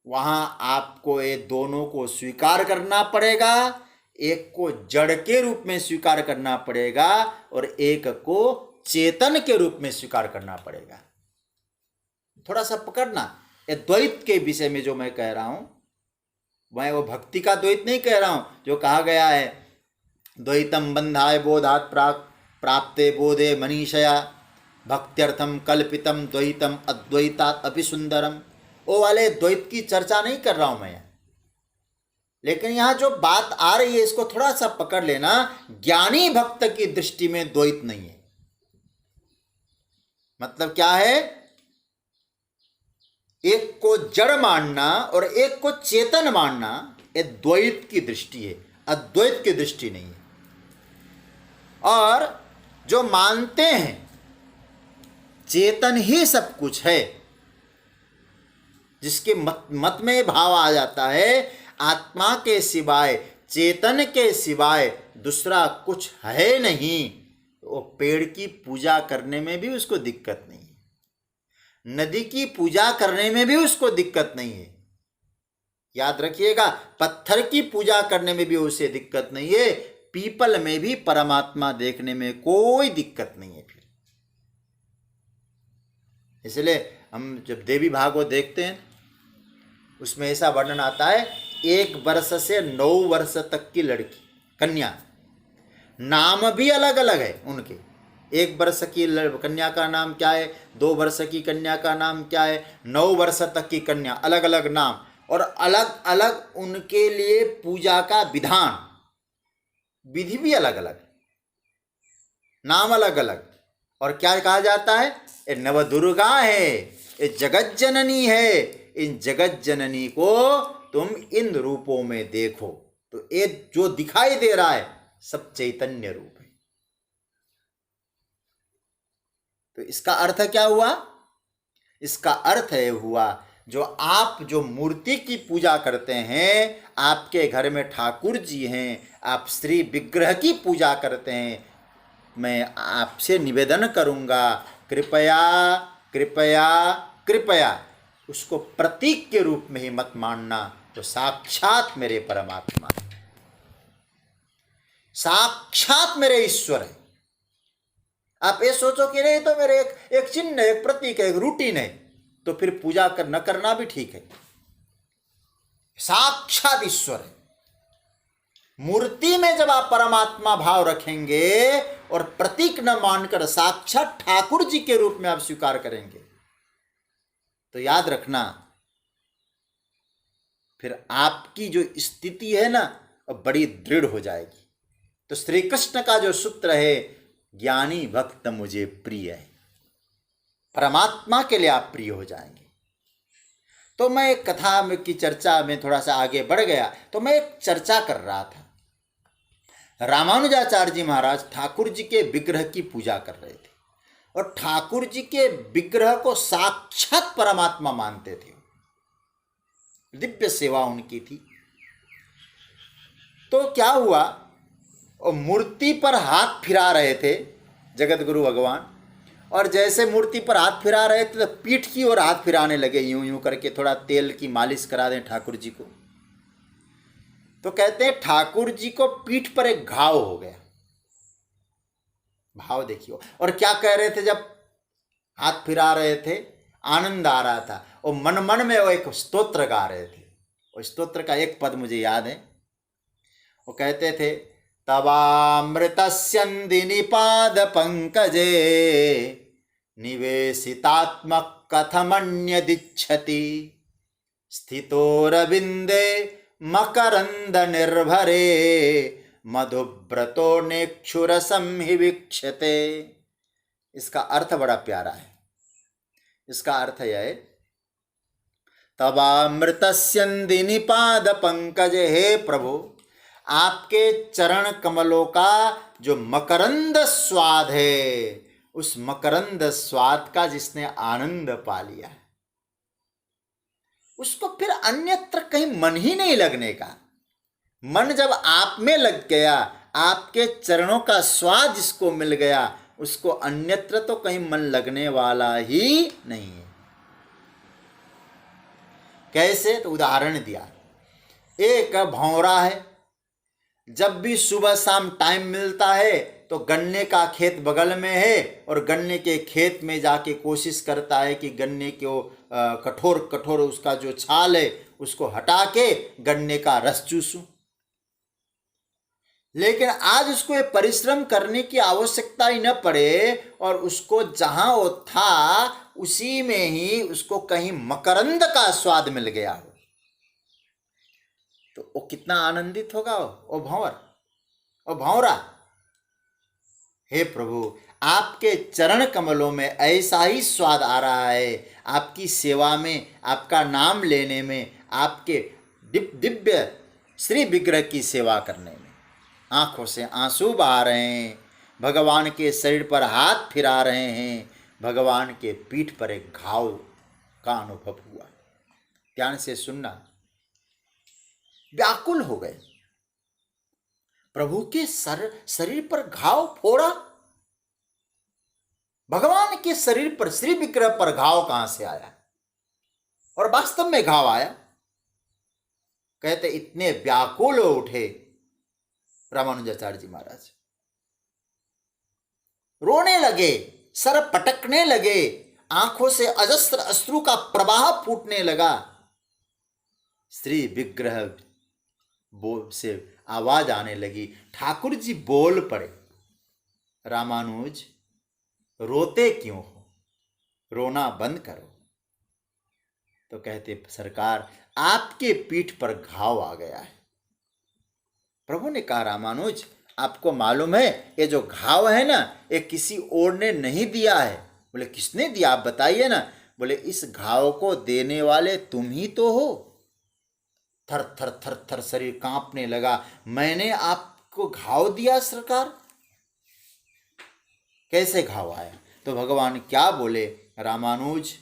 वहां आपको ये दोनों को स्वीकार करना पड़ेगा। एक को जड़ के रूप में स्वीकार करना पड़ेगा और एक को चेतन के रूप में स्वीकार करना पड़ेगा। थोड़ा सा पकड़ना, ये द्वैत के विषय में जो मैं कह रहा हूं, मैं वो भक्ति का द्वैत नहीं कह रहा हूँ जो कहा गया है, द्वैतम बंधाय बोधात प्राप्ते बोधे मनीषया भक्त्यर्थम कल्पितम द्वैतम अद्वैतात अपि सुंदरम। वो वाले द्वैत की चर्चा नहीं कर रहा हूं मैं, लेकिन यहां जो बात आ रही है इसको थोड़ा सा पकड़ लेना। ज्ञानी भक्त की दृष्टि में द्वैत नहीं है। मतलब क्या है? एक को जड़ मानना और एक को चेतन मानना, ये द्वैत की दृष्टि है, अद्वैत की दृष्टि नहीं है। और जो मानते हैं चेतन ही सब कुछ है, जिसके मत में भाव आ जाता है आत्मा के सिवाय, चेतन के सिवाय दूसरा कुछ है नहीं, वो पेड़ की पूजा करने में भी उसको दिक्कत नहीं है, नदी की पूजा करने में भी उसको दिक्कत नहीं है। याद रखिएगा, पत्थर की पूजा करने में भी उसे दिक्कत नहीं है, पीपल में भी परमात्मा देखने में कोई दिक्कत नहीं है। फिर इसलिए हम जब देवी भागवत देखते हैं उसमें ऐसा वर्णन आता है, 1 वर्ष से 9 वर्ष तक की लड़की कन्या, नाम भी अलग अलग है उनके। 1 वर्ष की कन्या का नाम क्या है, 2 वर्ष की कन्या का नाम क्या है, 9 वर्ष तक की कन्या, अलग अलग नाम और अलग अलग उनके लिए पूजा का विधान, विधि भी अलग अलग, नाम अलग अलग। और क्या कहा जाता है? ये नवदुर्गा है, ये जगत जननी है, इन जगत जननी को तुम इन रूपों में देखो। तो ये जो दिखाई दे रहा है सब चैतन्य रूप है। तो इसका अर्थ क्या हुआ? इसका अर्थ है हुआ जो आप जो मूर्ति की पूजा करते हैं, आपके घर में ठाकुर जी हैं, आप श्री विग्रह की पूजा करते हैं, मैं आपसे निवेदन करूंगा कृपया कृपया कृपया उसको प्रतीक के रूप में ही मत मानना, तो साक्षात मेरे परमात्मा, साक्षात मेरे ईश्वर है। आप ये सोचो कि नहीं तो मेरे एक चिन्ह है, एक प्रतीक है, एक रूटीन है, तो फिर पूजा न करना भी ठीक है। साक्षात ईश्वर है। मूर्ति में जब आप परमात्मा भाव रखेंगे और प्रतीक न मानकर साक्षात ठाकुर जी के रूप में आप स्वीकार करेंगे, तो याद रखना फिर आपकी जो स्थिति है ना बड़ी दृढ़ हो जाएगी। तो श्री कृष्ण का जो सूत्र है, ज्ञानी भक्त मुझे प्रिय है, परमात्मा के लिए आप प्रिय हो जाएंगे। तो मैं एक कथा की चर्चा में थोड़ा सा आगे बढ़ गया, तो मैं एक चर्चा कर रहा था। रामानुजाचार्य जी महाराज ठाकुर जी के विग्रह की पूजा कर रहे थे और ठाकुर जी के विग्रह को साक्षात परमात्मा मानते थे, दिव्य सेवा उनकी थी। तो क्या हुआ, और मूर्ति पर हाथ फिरा रहे थे जगत गुरु भगवान, और जैसे मूर्ति पर हाथ फिरा रहे थे तो पीठ की ओर हाथ फिराने लगे, यूं यूं करके, थोड़ा तेल की मालिश करा दें ठाकुर जी को। तो कहते हैं ठाकुर जी को पीठ पर एक घाव हो गया। भाव देखियो। और क्या कह रहे थे जब हाथ फिरा रहे थे? आनंद आ रहा था, और मन मन में वो एक स्तोत्र गा रहे थे। और स्तोत्र का एक पद मुझे याद है, वो कहते थे, तवामृतस्यन्दिनि पाद पंकजे निवेशितात्मक कथमन्यदिच्छति स्थितोरविंदे मकरंद निर्भरे मधुव्रतो नेक्षुरसं हि वीक्षते। इसका अर्थ बड़ा प्यारा है। इसका अर्थ यह है, तवामृतस्यन्दिनि पाद पंकजे, हे प्रभु आपके चरण कमलों का जो मकरंद स्वाद है, उस मकरंद स्वाद का जिसने आनंद पा लिया है, उसको फिर अन्यत्र कहीं मन ही नहीं लगने का। मन जब आप में लग गया, आपके चरणों का स्वाद जिसको मिल गया, उसको अन्यत्र तो कहीं मन लगने वाला ही नहीं है। कैसे? तो उदाहरण दिया, एक भौरा है, जब भी सुबह शाम टाइम मिलता है तो गन्ने का खेत बगल में है और गन्ने के खेत में जाके कोशिश करता है कि गन्ने को कठोर कठोर उसका जो छाल है उसको हटा के गन्ने का रस चूसूं। लेकिन आज उसको ये परिश्रम करने की आवश्यकता ही न पड़े और उसको जहां वो था उसी में ही उसको कहीं मकरंद का स्वाद मिल गया हो, तो वो कितना आनंदित होगा वो भंवर, वो भंवरा। हे प्रभु, आपके चरण कमलों में ऐसा ही स्वाद आ रहा है, आपकी सेवा में, आपका नाम लेने में, आपके दिव्य श्री विग्रह की सेवा करने में। आंखों से आंसू बहा रहे हैं, भगवान के शरीर पर हाथ फिरा रहे हैं, भगवान के पीठ पर एक घाव का अनुभव हुआ। ध्यान से सुनना। व्याकुल हो गए, प्रभु के शरीर पर घाव फोड़ा। भगवान के शरीर पर, श्री विग्रह पर घाव कहां से आया? और वास्तव में घाव आया। कहते इतने व्याकुल हो उठे रामानुजाचार्य जी महाराज, रोने लगे, सर पटकने लगे, आंखों से अजस्र अश्रु का प्रवाह फूटने लगा। श्री विग्रह से आवाज आने लगी। ठाकुर जी बोल पड़े, रामानुज रोते क्यों हो, रोना बंद करो। तो कहते सरकार आपके पीठ पर घाव आ गया है। प्रभु ने कहा रामानुज आपको मालूम है ये जो घाव है ना, ये किसी और ने नहीं दिया है। बोले किसने दिया, आप बताइए ना। बोले इस घाव को देने वाले तुम ही तो हो। थर थर थर थर शरीर कांपने लगा। मैंने आपको घाव दिया सरकार? कैसे घाव आया? तो भगवान क्या बोले, रामानुज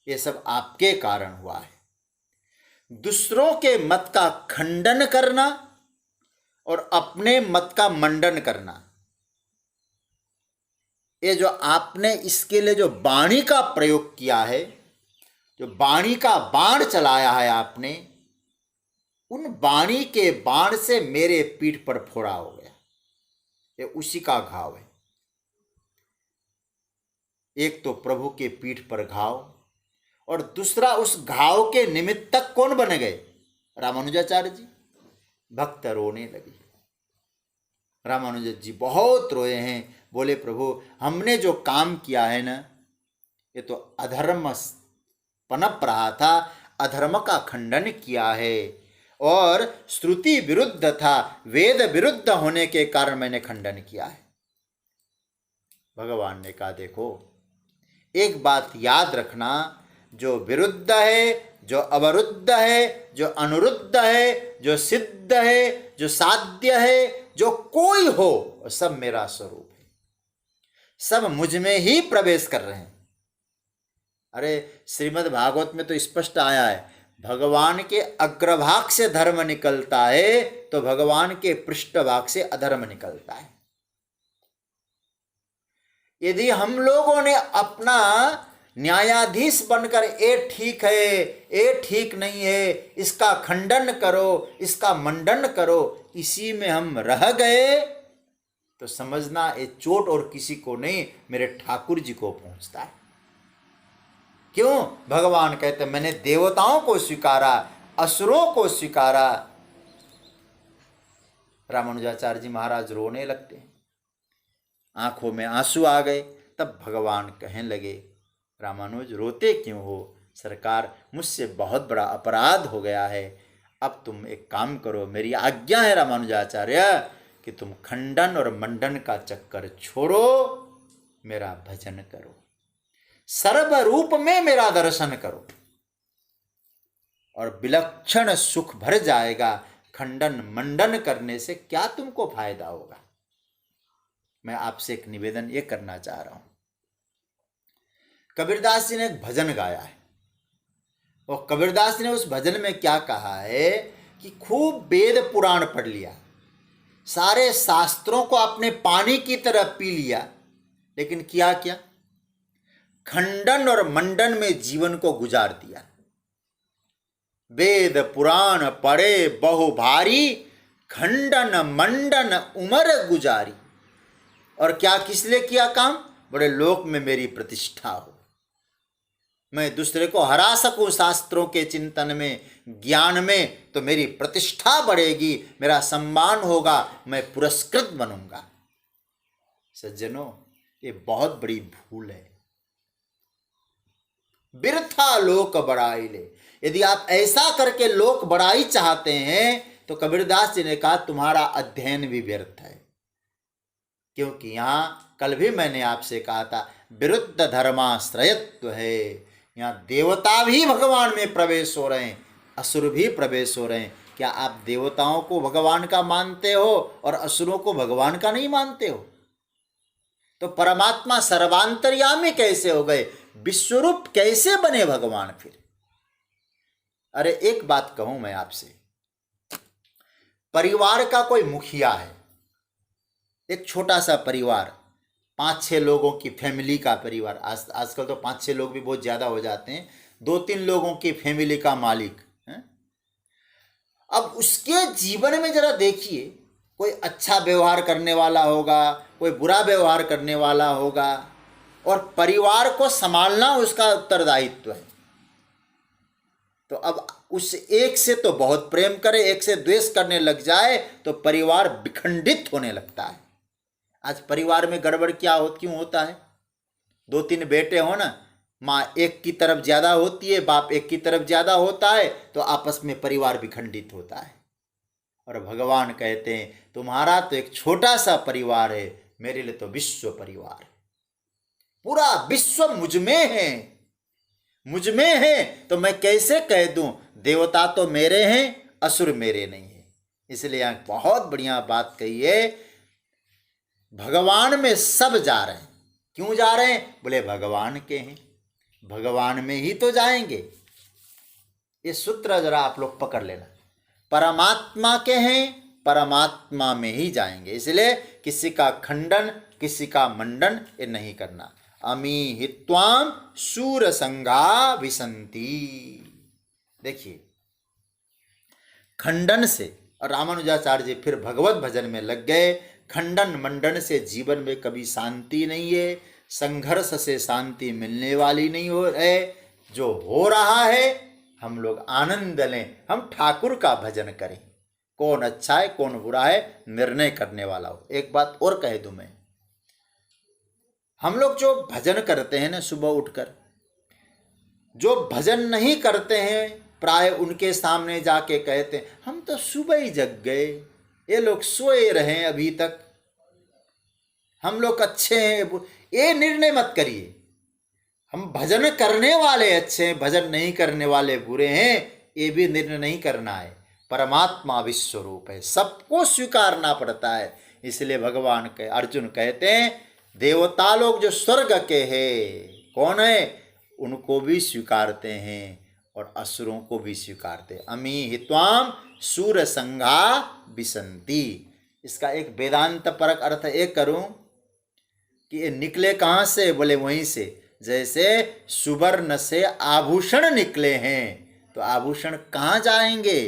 ये सब आपके कारण हुआ है। दूसरों के मत का खंडन करना और अपने मत का मंडन करना, ये जो आपने इसके लिए जो वाणी का प्रयोग किया है, जो वाणी का बाण चलाया है आपने, उन वाणी के बाण से मेरे पीठ पर फोड़ा हो गया। ये उसी का घाव है। एक तो प्रभु के पीठ पर घाव, और दूसरा उस घाव के निमित्तक कौन बन गए? रामानुजाचार्य जी। भक्त रोने लगे। रामानुज जी बहुत रोए हैं। बोले प्रभु हमने जो काम किया है ना, ये तो अधर्म पनप रहा था, अधर्म का खंडन किया है और श्रुति विरुद्ध था, वेद विरुद्ध होने के कारण मैंने खंडन किया है। भगवान ने कहा देखो एक बात याद रखना, जो विरुद्ध है, जो अवरुद्ध है, जो अनुरुद्ध है, जो सिद्ध है, जो साध्य है, जो कोई हो, सब मेरा स्वरूप है, सब मुझ में ही प्रवेश कर रहे हैं। अरे श्रीमद् भागवत में तो स्पष्ट आया है, भगवान के अग्रभाग से धर्म निकलता है तो भगवान के पृष्ठभाग से अधर्म निकलता है। यदि हम लोगों ने अपना न्यायाधीश बनकर ये ठीक है, ये ठीक नहीं है, इसका खंडन करो, इसका मंडन करो, इसी में हम रह गए तो समझना ये चोट और किसी को नहीं, मेरे ठाकुर जी को पहुंचता है। क्यों? भगवान कहते मैंने देवताओं को स्वीकारा, असुरों को स्वीकारा। रामानुजाचार्य जी महाराज रोने लगते हैं, आंखों में आंसू आ गए। तब भगवान कहने लगे रामानुज रोते क्यों हो, सरकार मुझसे बहुत बड़ा अपराध हो गया है। अब तुम एक काम करो, मेरी आज्ञा है रामानुजाचार्य कि तुम खंडन और मंडन का चक्कर छोड़ो, मेरा भजन करो, सर्व रूप में मेरा दर्शन करो और विलक्षण सुख भर जाएगा। खंडन मंडन करने से क्या तुमको फायदा होगा? मैं आपसे एक निवेदन ये करना चाह रहा हूं। कबीरदास जी ने एक भजन गाया है और कबीरदास ने उस भजन में क्या कहा है कि खूब वेद पुराण पढ़ लिया, सारे शास्त्रों को आपने पानी की तरह पी लिया, लेकिन किया क्या? खंडन और मंडन में जीवन को गुजार दिया। वेद पुराण पढ़े बहु भारी, खंडन मंडन उमर गुजारी। और क्या किस लिए किया काम? बड़े लोक में मेरी प्रतिष्ठा हो। मैं दूसरे को हरा सकूं शास्त्रों के चिंतन में, ज्ञान में, तो मेरी प्रतिष्ठा बढ़ेगी, मेरा सम्मान होगा, मैं पुरस्कृत बनूंगा। सज्जनों, ये बहुत बड़ी भूल है। बिरथा लोक बड़ाई ले। यदि आप ऐसा करके लोक बड़ाई चाहते हैं तो कबीरदास जी ने कहा तुम्हारा अध्ययन भी व्यर्थ है। क्योंकि यहां कल भी मैंने आपसे कहा था विरुद्ध धर्माश्रयत्व है। यहाँ देवता भी भगवान में प्रवेश हो रहे हैं, असुर भी प्रवेश हो रहे हैं। क्या आप देवताओं को भगवान का मानते हो और असुरों को भगवान का नहीं मानते हो? तो परमात्मा सर्वांतर्यामी कैसे हो गए? विश्वरूप कैसे बने भगवान फिर? अरे एक बात कहूं मैं आपसे, परिवार का कोई मुखिया है, एक छोटा सा परिवार, 5-6 लोगों की फैमिली का परिवार, आजकल तो 5-6 लोग भी बहुत ज़्यादा हो जाते हैं, 2-3 लोगों की फैमिली का मालिक है। अब उसके जीवन में जरा देखिए, कोई अच्छा व्यवहार करने वाला होगा, कोई बुरा व्यवहार करने वाला होगा, और परिवार को संभालना उसका उत्तरदायित्व है। तो अब उस एक से तो बहुत प्रेम करे, एक से द्वेष करने लग जाए तो परिवार विखंडित होने लगता है। आज परिवार में गड़बड़ क्यों होता है? 2-3 बेटे हो ना, माँ एक की तरफ ज़्यादा होती है, बाप एक की तरफ ज़्यादा होता है, तो आपस में परिवार विखंडित होता है। और भगवान कहते हैं तुम्हारा तो एक छोटा सा परिवार है, मेरे लिए तो विश्व परिवार है। पूरा विश्व मुझ में है, मुझ में है, तो मैं कैसे कह दूं देवता तो मेरे हैं, असुर मेरे नहीं है। इसलिए यहाँ बहुत बढ़िया बात कही है, भगवान में सब जा रहे हैं। क्यों जा रहे हैं? बोले भगवान के हैं, भगवान में ही तो जाएंगे। ये सूत्र जरा आप लोग पकड़ लेना, परमात्मा के हैं, परमात्मा में ही जाएंगे। इसलिए किसी का खंडन, किसी का मंडन ये नहीं करना। अमी हित्वाम सूर संघा विसंती। देखिए, खंडन से, और रामानुजाचार्य जी फिर भगवत भजन में लग गए। खंडन मंडन से जीवन में कभी शांति नहीं है, संघर्ष से शांति मिलने वाली नहीं हो है। जो हो रहा है हम लोग आनंद लें, हम ठाकुर का भजन करें। कौन अच्छा है कौन बुरा है निर्णय करने वाला हो। एक बात और कह दूं मैं, हम लोग जो भजन करते हैं ना सुबह उठकर, जो भजन नहीं करते हैं प्राय उनके सामने जाके कहते हैं हम तो सुबह ही जग गए, ये लोग सोए रहे अभी तक, हम लोग अच्छे हैं। ये निर्णय मत करिए, हम भजन करने वाले अच्छे हैं, भजन नहीं करने वाले बुरे हैं, ये भी निर्णय नहीं करना है। परमात्मा विश्वरूप है, सबको स्वीकारना पड़ता है। इसलिए भगवान के अर्जुन कहते हैं देवता लोग जो स्वर्ग के हैं कौन है, उनको भी स्वीकारते हैं और असुरों को भी स्वीकारते हैं। अमी हित्वाम सूर संघा विसंती। इसका एक वेदांत परक अर्थ एक करूं कि ये निकले कहाँ से? बोले वहीं से, जैसे सुवर्ण से आभूषण निकले हैं, तो आभूषण कहाँ जाएंगे?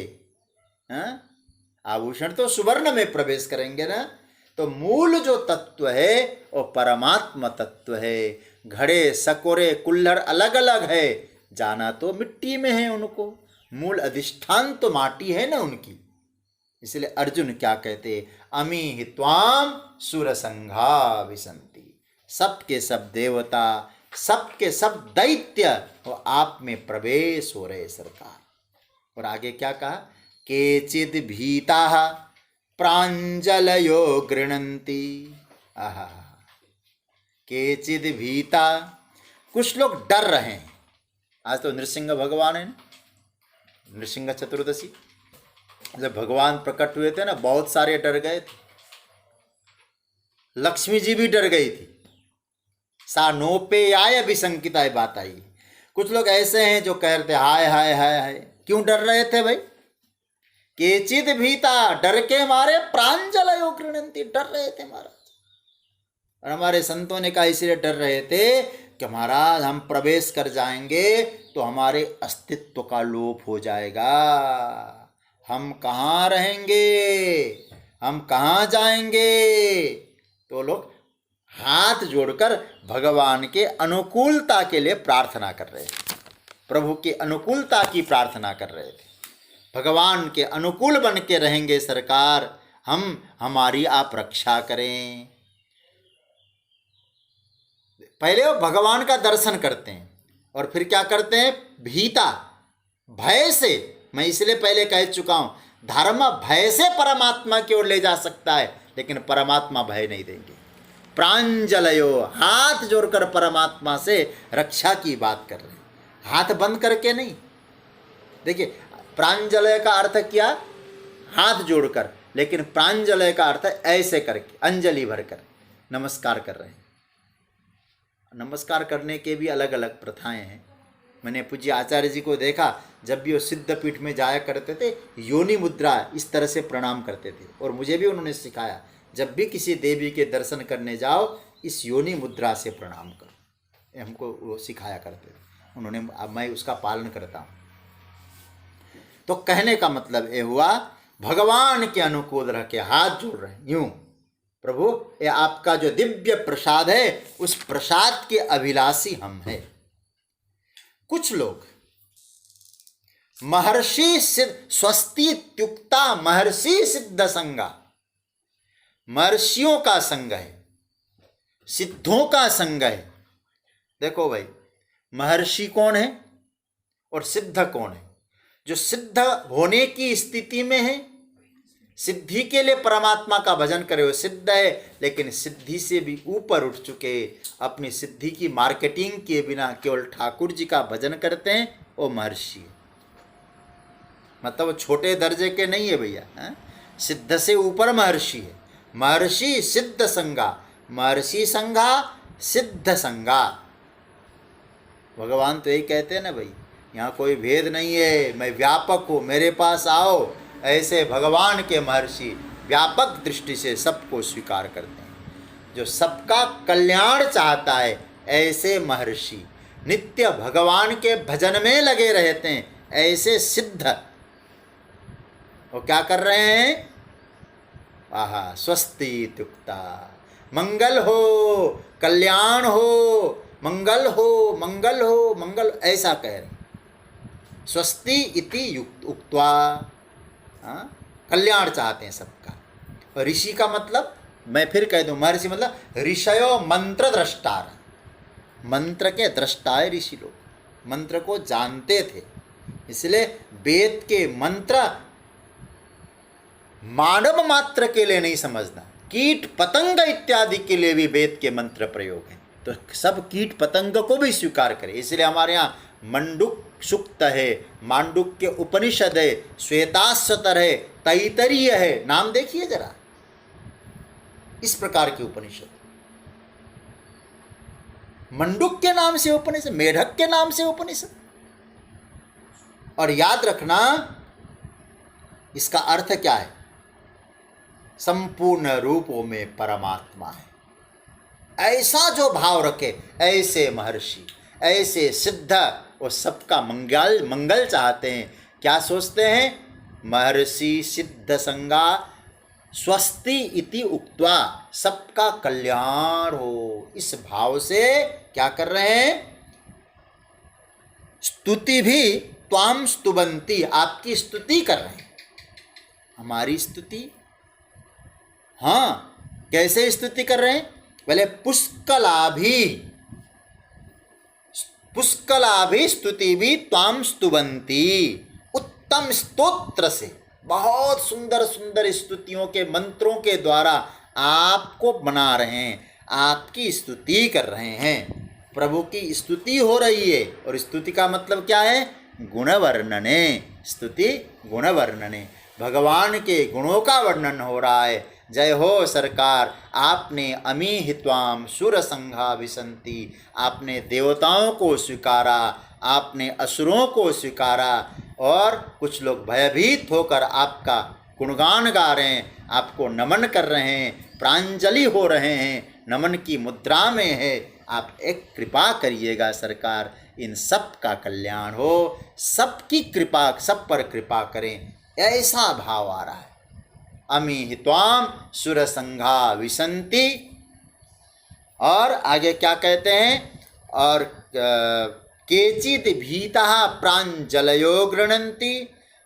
आभूषण तो सुवर्ण में प्रवेश करेंगे ना। तो मूल जो तत्व है वो परमात्मा तत्व है। घड़े सकोरे कुल्हड़ अलग अलग है, जाना तो मिट्टी में है उनको, मूल अधिष्ठान तो माटी है ना उनकी। इसलिए अर्जुन क्या कहते, अमी हित्वाम सुर संघा विसंती। सबके सब देवता, सबके सब दैत्य वो आप में प्रवेश हो रहे सरकार। और आगे क्या कहा, केचिद भीता प्रांजलयो गृणंती। आहा, केचिद भीता, कुछ लोग डर रहे हैं। आज तो नृसिंह भगवान है ना, नृसिंह चतुर्दशी, जब भगवान प्रकट हुए थे ना बहुत सारे डर गए थे। लक्ष्मी जी भी डर गई थी, सा नोपे आय विसंकिता बात आई। कुछ लोग ऐसे हैं जो कह रहे थे हाय हाय हाय हाय। क्यों डर रहे थे भाई? केचिद भीता, डर के मारे प्रांजलयो गृणंती, डर रहे थे महाराज। और हमारे संतों ने कहा इसलिए डर रहे थे कि महाराज हम प्रवेश कर जाएंगे तो हमारे अस्तित्व का लोप हो जाएगा, हम कहाँ रहेंगे, हम कहाँ जाएंगे। तो लोग हाथ जोड़कर भगवान के अनुकूलता के लिए प्रार्थना कर रहे हैं। प्रभु की अनुकूलता की प्रार्थना कर रहे थे। भगवान के अनुकूल बन के रहेंगे सरकार, हमारी आप रक्षा करें। पहले वो भगवान का दर्शन करते हैं और फिर क्या करते हैं, भीता, भय से, मैं इसलिए पहले कह चुका हूं, धर्म भय से परमात्मा की ओर ले जा सकता है, लेकिन परमात्मा भय नहीं देंगे। प्रांजलयो, हाथ जोड़कर परमात्मा से रक्षा की बात कर रहे हैं, हाथ बंद करके नहीं। देखिए, प्रांजलय का अर्थ क्या, हाथ जोड़कर, लेकिन प्रांजलय का अर्थ ऐसे करके, अंजलि भरकर नमस्कार कर रहे हैं। नमस्कार करने के भी अलग अलग प्रथाएं हैं। मैंने पूज्य आचार्य जी को देखा, जब भी वो सिद्धपीठ में जाया करते थे, योनि मुद्रा इस तरह से प्रणाम करते थे, और मुझे भी उन्होंने सिखाया, जब भी किसी देवी के दर्शन करने जाओ, इस योनि मुद्रा से प्रणाम करो। हमको वो सिखाया करते थे उन्होंने, अब मैं उसका पालन करता हूँ। तो कहने का मतलब ये हुआ, भगवान के अनुकूल रह के हाथ जोड़ रहे हैं यूं, प्रभु ये आपका जो दिव्य प्रसाद है, उस प्रसाद के अभिलाषी हम हैं। कुछ लोग महर्षि स्वस्ति त्युक्ता महर्षि सिद्ध संगा, महर्षियों का संग है, सिद्धों का संग है। देखो भाई, महर्षि कौन है और सिद्ध कौन है? जो सिद्ध होने की स्थिति में है, सिद्धि के लिए परमात्मा का भजन करे, वो सिद्ध है, लेकिन सिद्धि से भी ऊपर उठ चुके, अपनी सिद्धि की मार्केटिंग किए बिना केवल ठाकुर जी का भजन करते हैं, वो महर्षि है। मतलब वो छोटे दर्जे के नहीं है भैया, सिद्ध से ऊपर महर्षि है। महर्षि सिद्ध संगा, महर्षि संगा सिद्ध संगा। भगवान तो यही कहते हैं ना भाई, यहाँ कोई भेद नहीं है, मैं व्यापक हूँ, मेरे पास आओ। ऐसे भगवान के महर्षि व्यापक दृष्टि से सबको स्वीकार करते हैं। जो सबका कल्याण चाहता है, ऐसे महर्षि नित्य भगवान के भजन में लगे रहते हैं, ऐसे सिद्ध वो क्या कर रहे हैं, आहा, स्वस्ति तुक्ता, मंगल हो, कल्याण हो, मंगल हो, मंगल हो, मंगल, ऐसा कह रहे हैं। स्वस्ति इति युक्त उक्त्वा, कल्याण चाहते हैं सबका। और ऋषि का मतलब, मैं फिर कह दूं, महर्षि मतलब ऋषयो मंत्र द्रष्टार, मंत्र के दृष्टा है ऋषि लोग, मंत्र को जानते थे। इसलिए वेद के मंत्र मानव मात्र के लिए नहीं समझना, कीट पतंग इत्यादि के लिए भी वेद के मंत्र प्रयोग है, तो सब कीट पतंग को भी स्वीकार करें। इसलिए हमारे यहाँ मंडुक सुक्त है, मांडुक्य उपनिषद है, श्वेताश्वतर है, तैतरीय है, नाम देखिए जरा, इस प्रकार के उपनिषद। मंडुक के नाम से उपनिषद, मेढक के नाम से उपनिषद। और याद रखना, इसका अर्थ क्या है, संपूर्ण रूपों में परमात्मा है, ऐसा जो भाव रखे, ऐसे महर्षि, ऐसे सिद्ध, वो सबका मंगल चाहते हैं। क्या सोचते हैं, महर्षि सिद्ध संगा स्वस्ति इति उक्त्वा, सबका कल्याण हो, इस भाव से क्या कर रहे हैं, स्तुति भी त्वाम स्तुवंती, आपकी स्तुति कर रहे हैं, हमारी स्तुति। हाँ, कैसे स्तुति कर रहे हैं, बोले पुष्कलाभि स्तुति भी त्वाम स्तुवंती, उत्तम स्तोत्र से, बहुत सुंदर सुंदर स्तुतियों के मंत्रों के द्वारा आपको बना रहे हैं, आपकी स्तुति कर रहे हैं। प्रभु की स्तुति हो रही है, और स्तुति का मतलब क्या है, गुण वर्णने, स्तुति गुण वर्णने, भगवान के गुणों का वर्णन हो रहा है। जय हो सरकार, आपने अमी हित्वाम सुर संघा विसंति, आपने देवताओं को स्वीकारा, आपने असुरों को स्वीकारा, और कुछ लोग भयभीत होकर आपका गुणगान गा रहे हैं, आपको नमन कर रहे हैं, प्रांजलि हो रहे हैं, नमन की मुद्रा में है। आप एक कृपा करिएगा सरकार, इन सब का कल्याण हो, सबकी कृपा, सब पर कृपा करें, ऐसा भाव आ रहा है। अमी हित्वाम सुर संघा विसंति। और आगे क्या कहते हैं, और केचित् भीताः प्राञ्जलयो गृह्णन्ति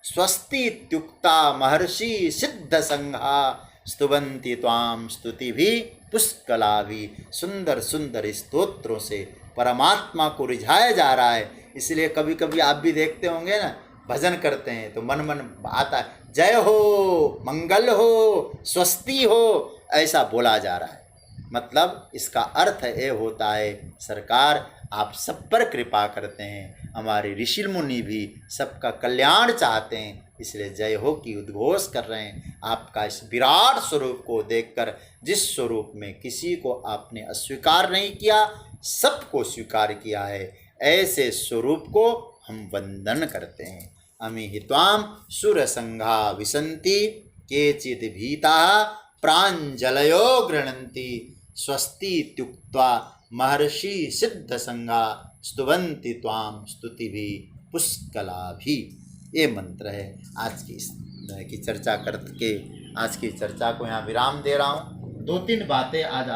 स्वस्ति इत्युक्ता महर्षि सिद्ध संघा स्तुवन्ति त्वां स्तुतिभिः पुष्कलाभिः। सुंदर सुंदर स्तोत्रों से परमात्मा को रिझाया जा रहा है। इसलिए कभी कभी आप भी देखते होंगे ना, भजन करते हैं तो मन मन आता है, जय हो, मंगल हो, स्वस्ति हो, ऐसा बोला जा रहा है। मतलब इसका अर्थ ये होता है, सरकार आप सब पर कृपा करते हैं, हमारे ऋषि मुनि भी सबका कल्याण चाहते हैं, इसलिए जय हो की उद्घोष कर रहे हैं। आपका इस विराट स्वरूप को देखकर, जिस स्वरूप में किसी को आपने अस्वीकार नहीं किया, सबको स्वीकार किया है, ऐसे स्वरूप को हम वंदन करते हैं। अमी हि त्वां सुरसंघा विसन्ति केचित् भीताः प्राञ्जलयो गृह्णन्ति स्वस्ति इत्युक्त्वा महर्षि सिद्ध संघा स्तुवन्ति त्वां स्तुतिभिः पुष्कलाभिः। ये मंत्र है। आज की चर्चा करके आज की चर्चा को यहाँ विराम दे रहा हूँ। 2-3 बातें आज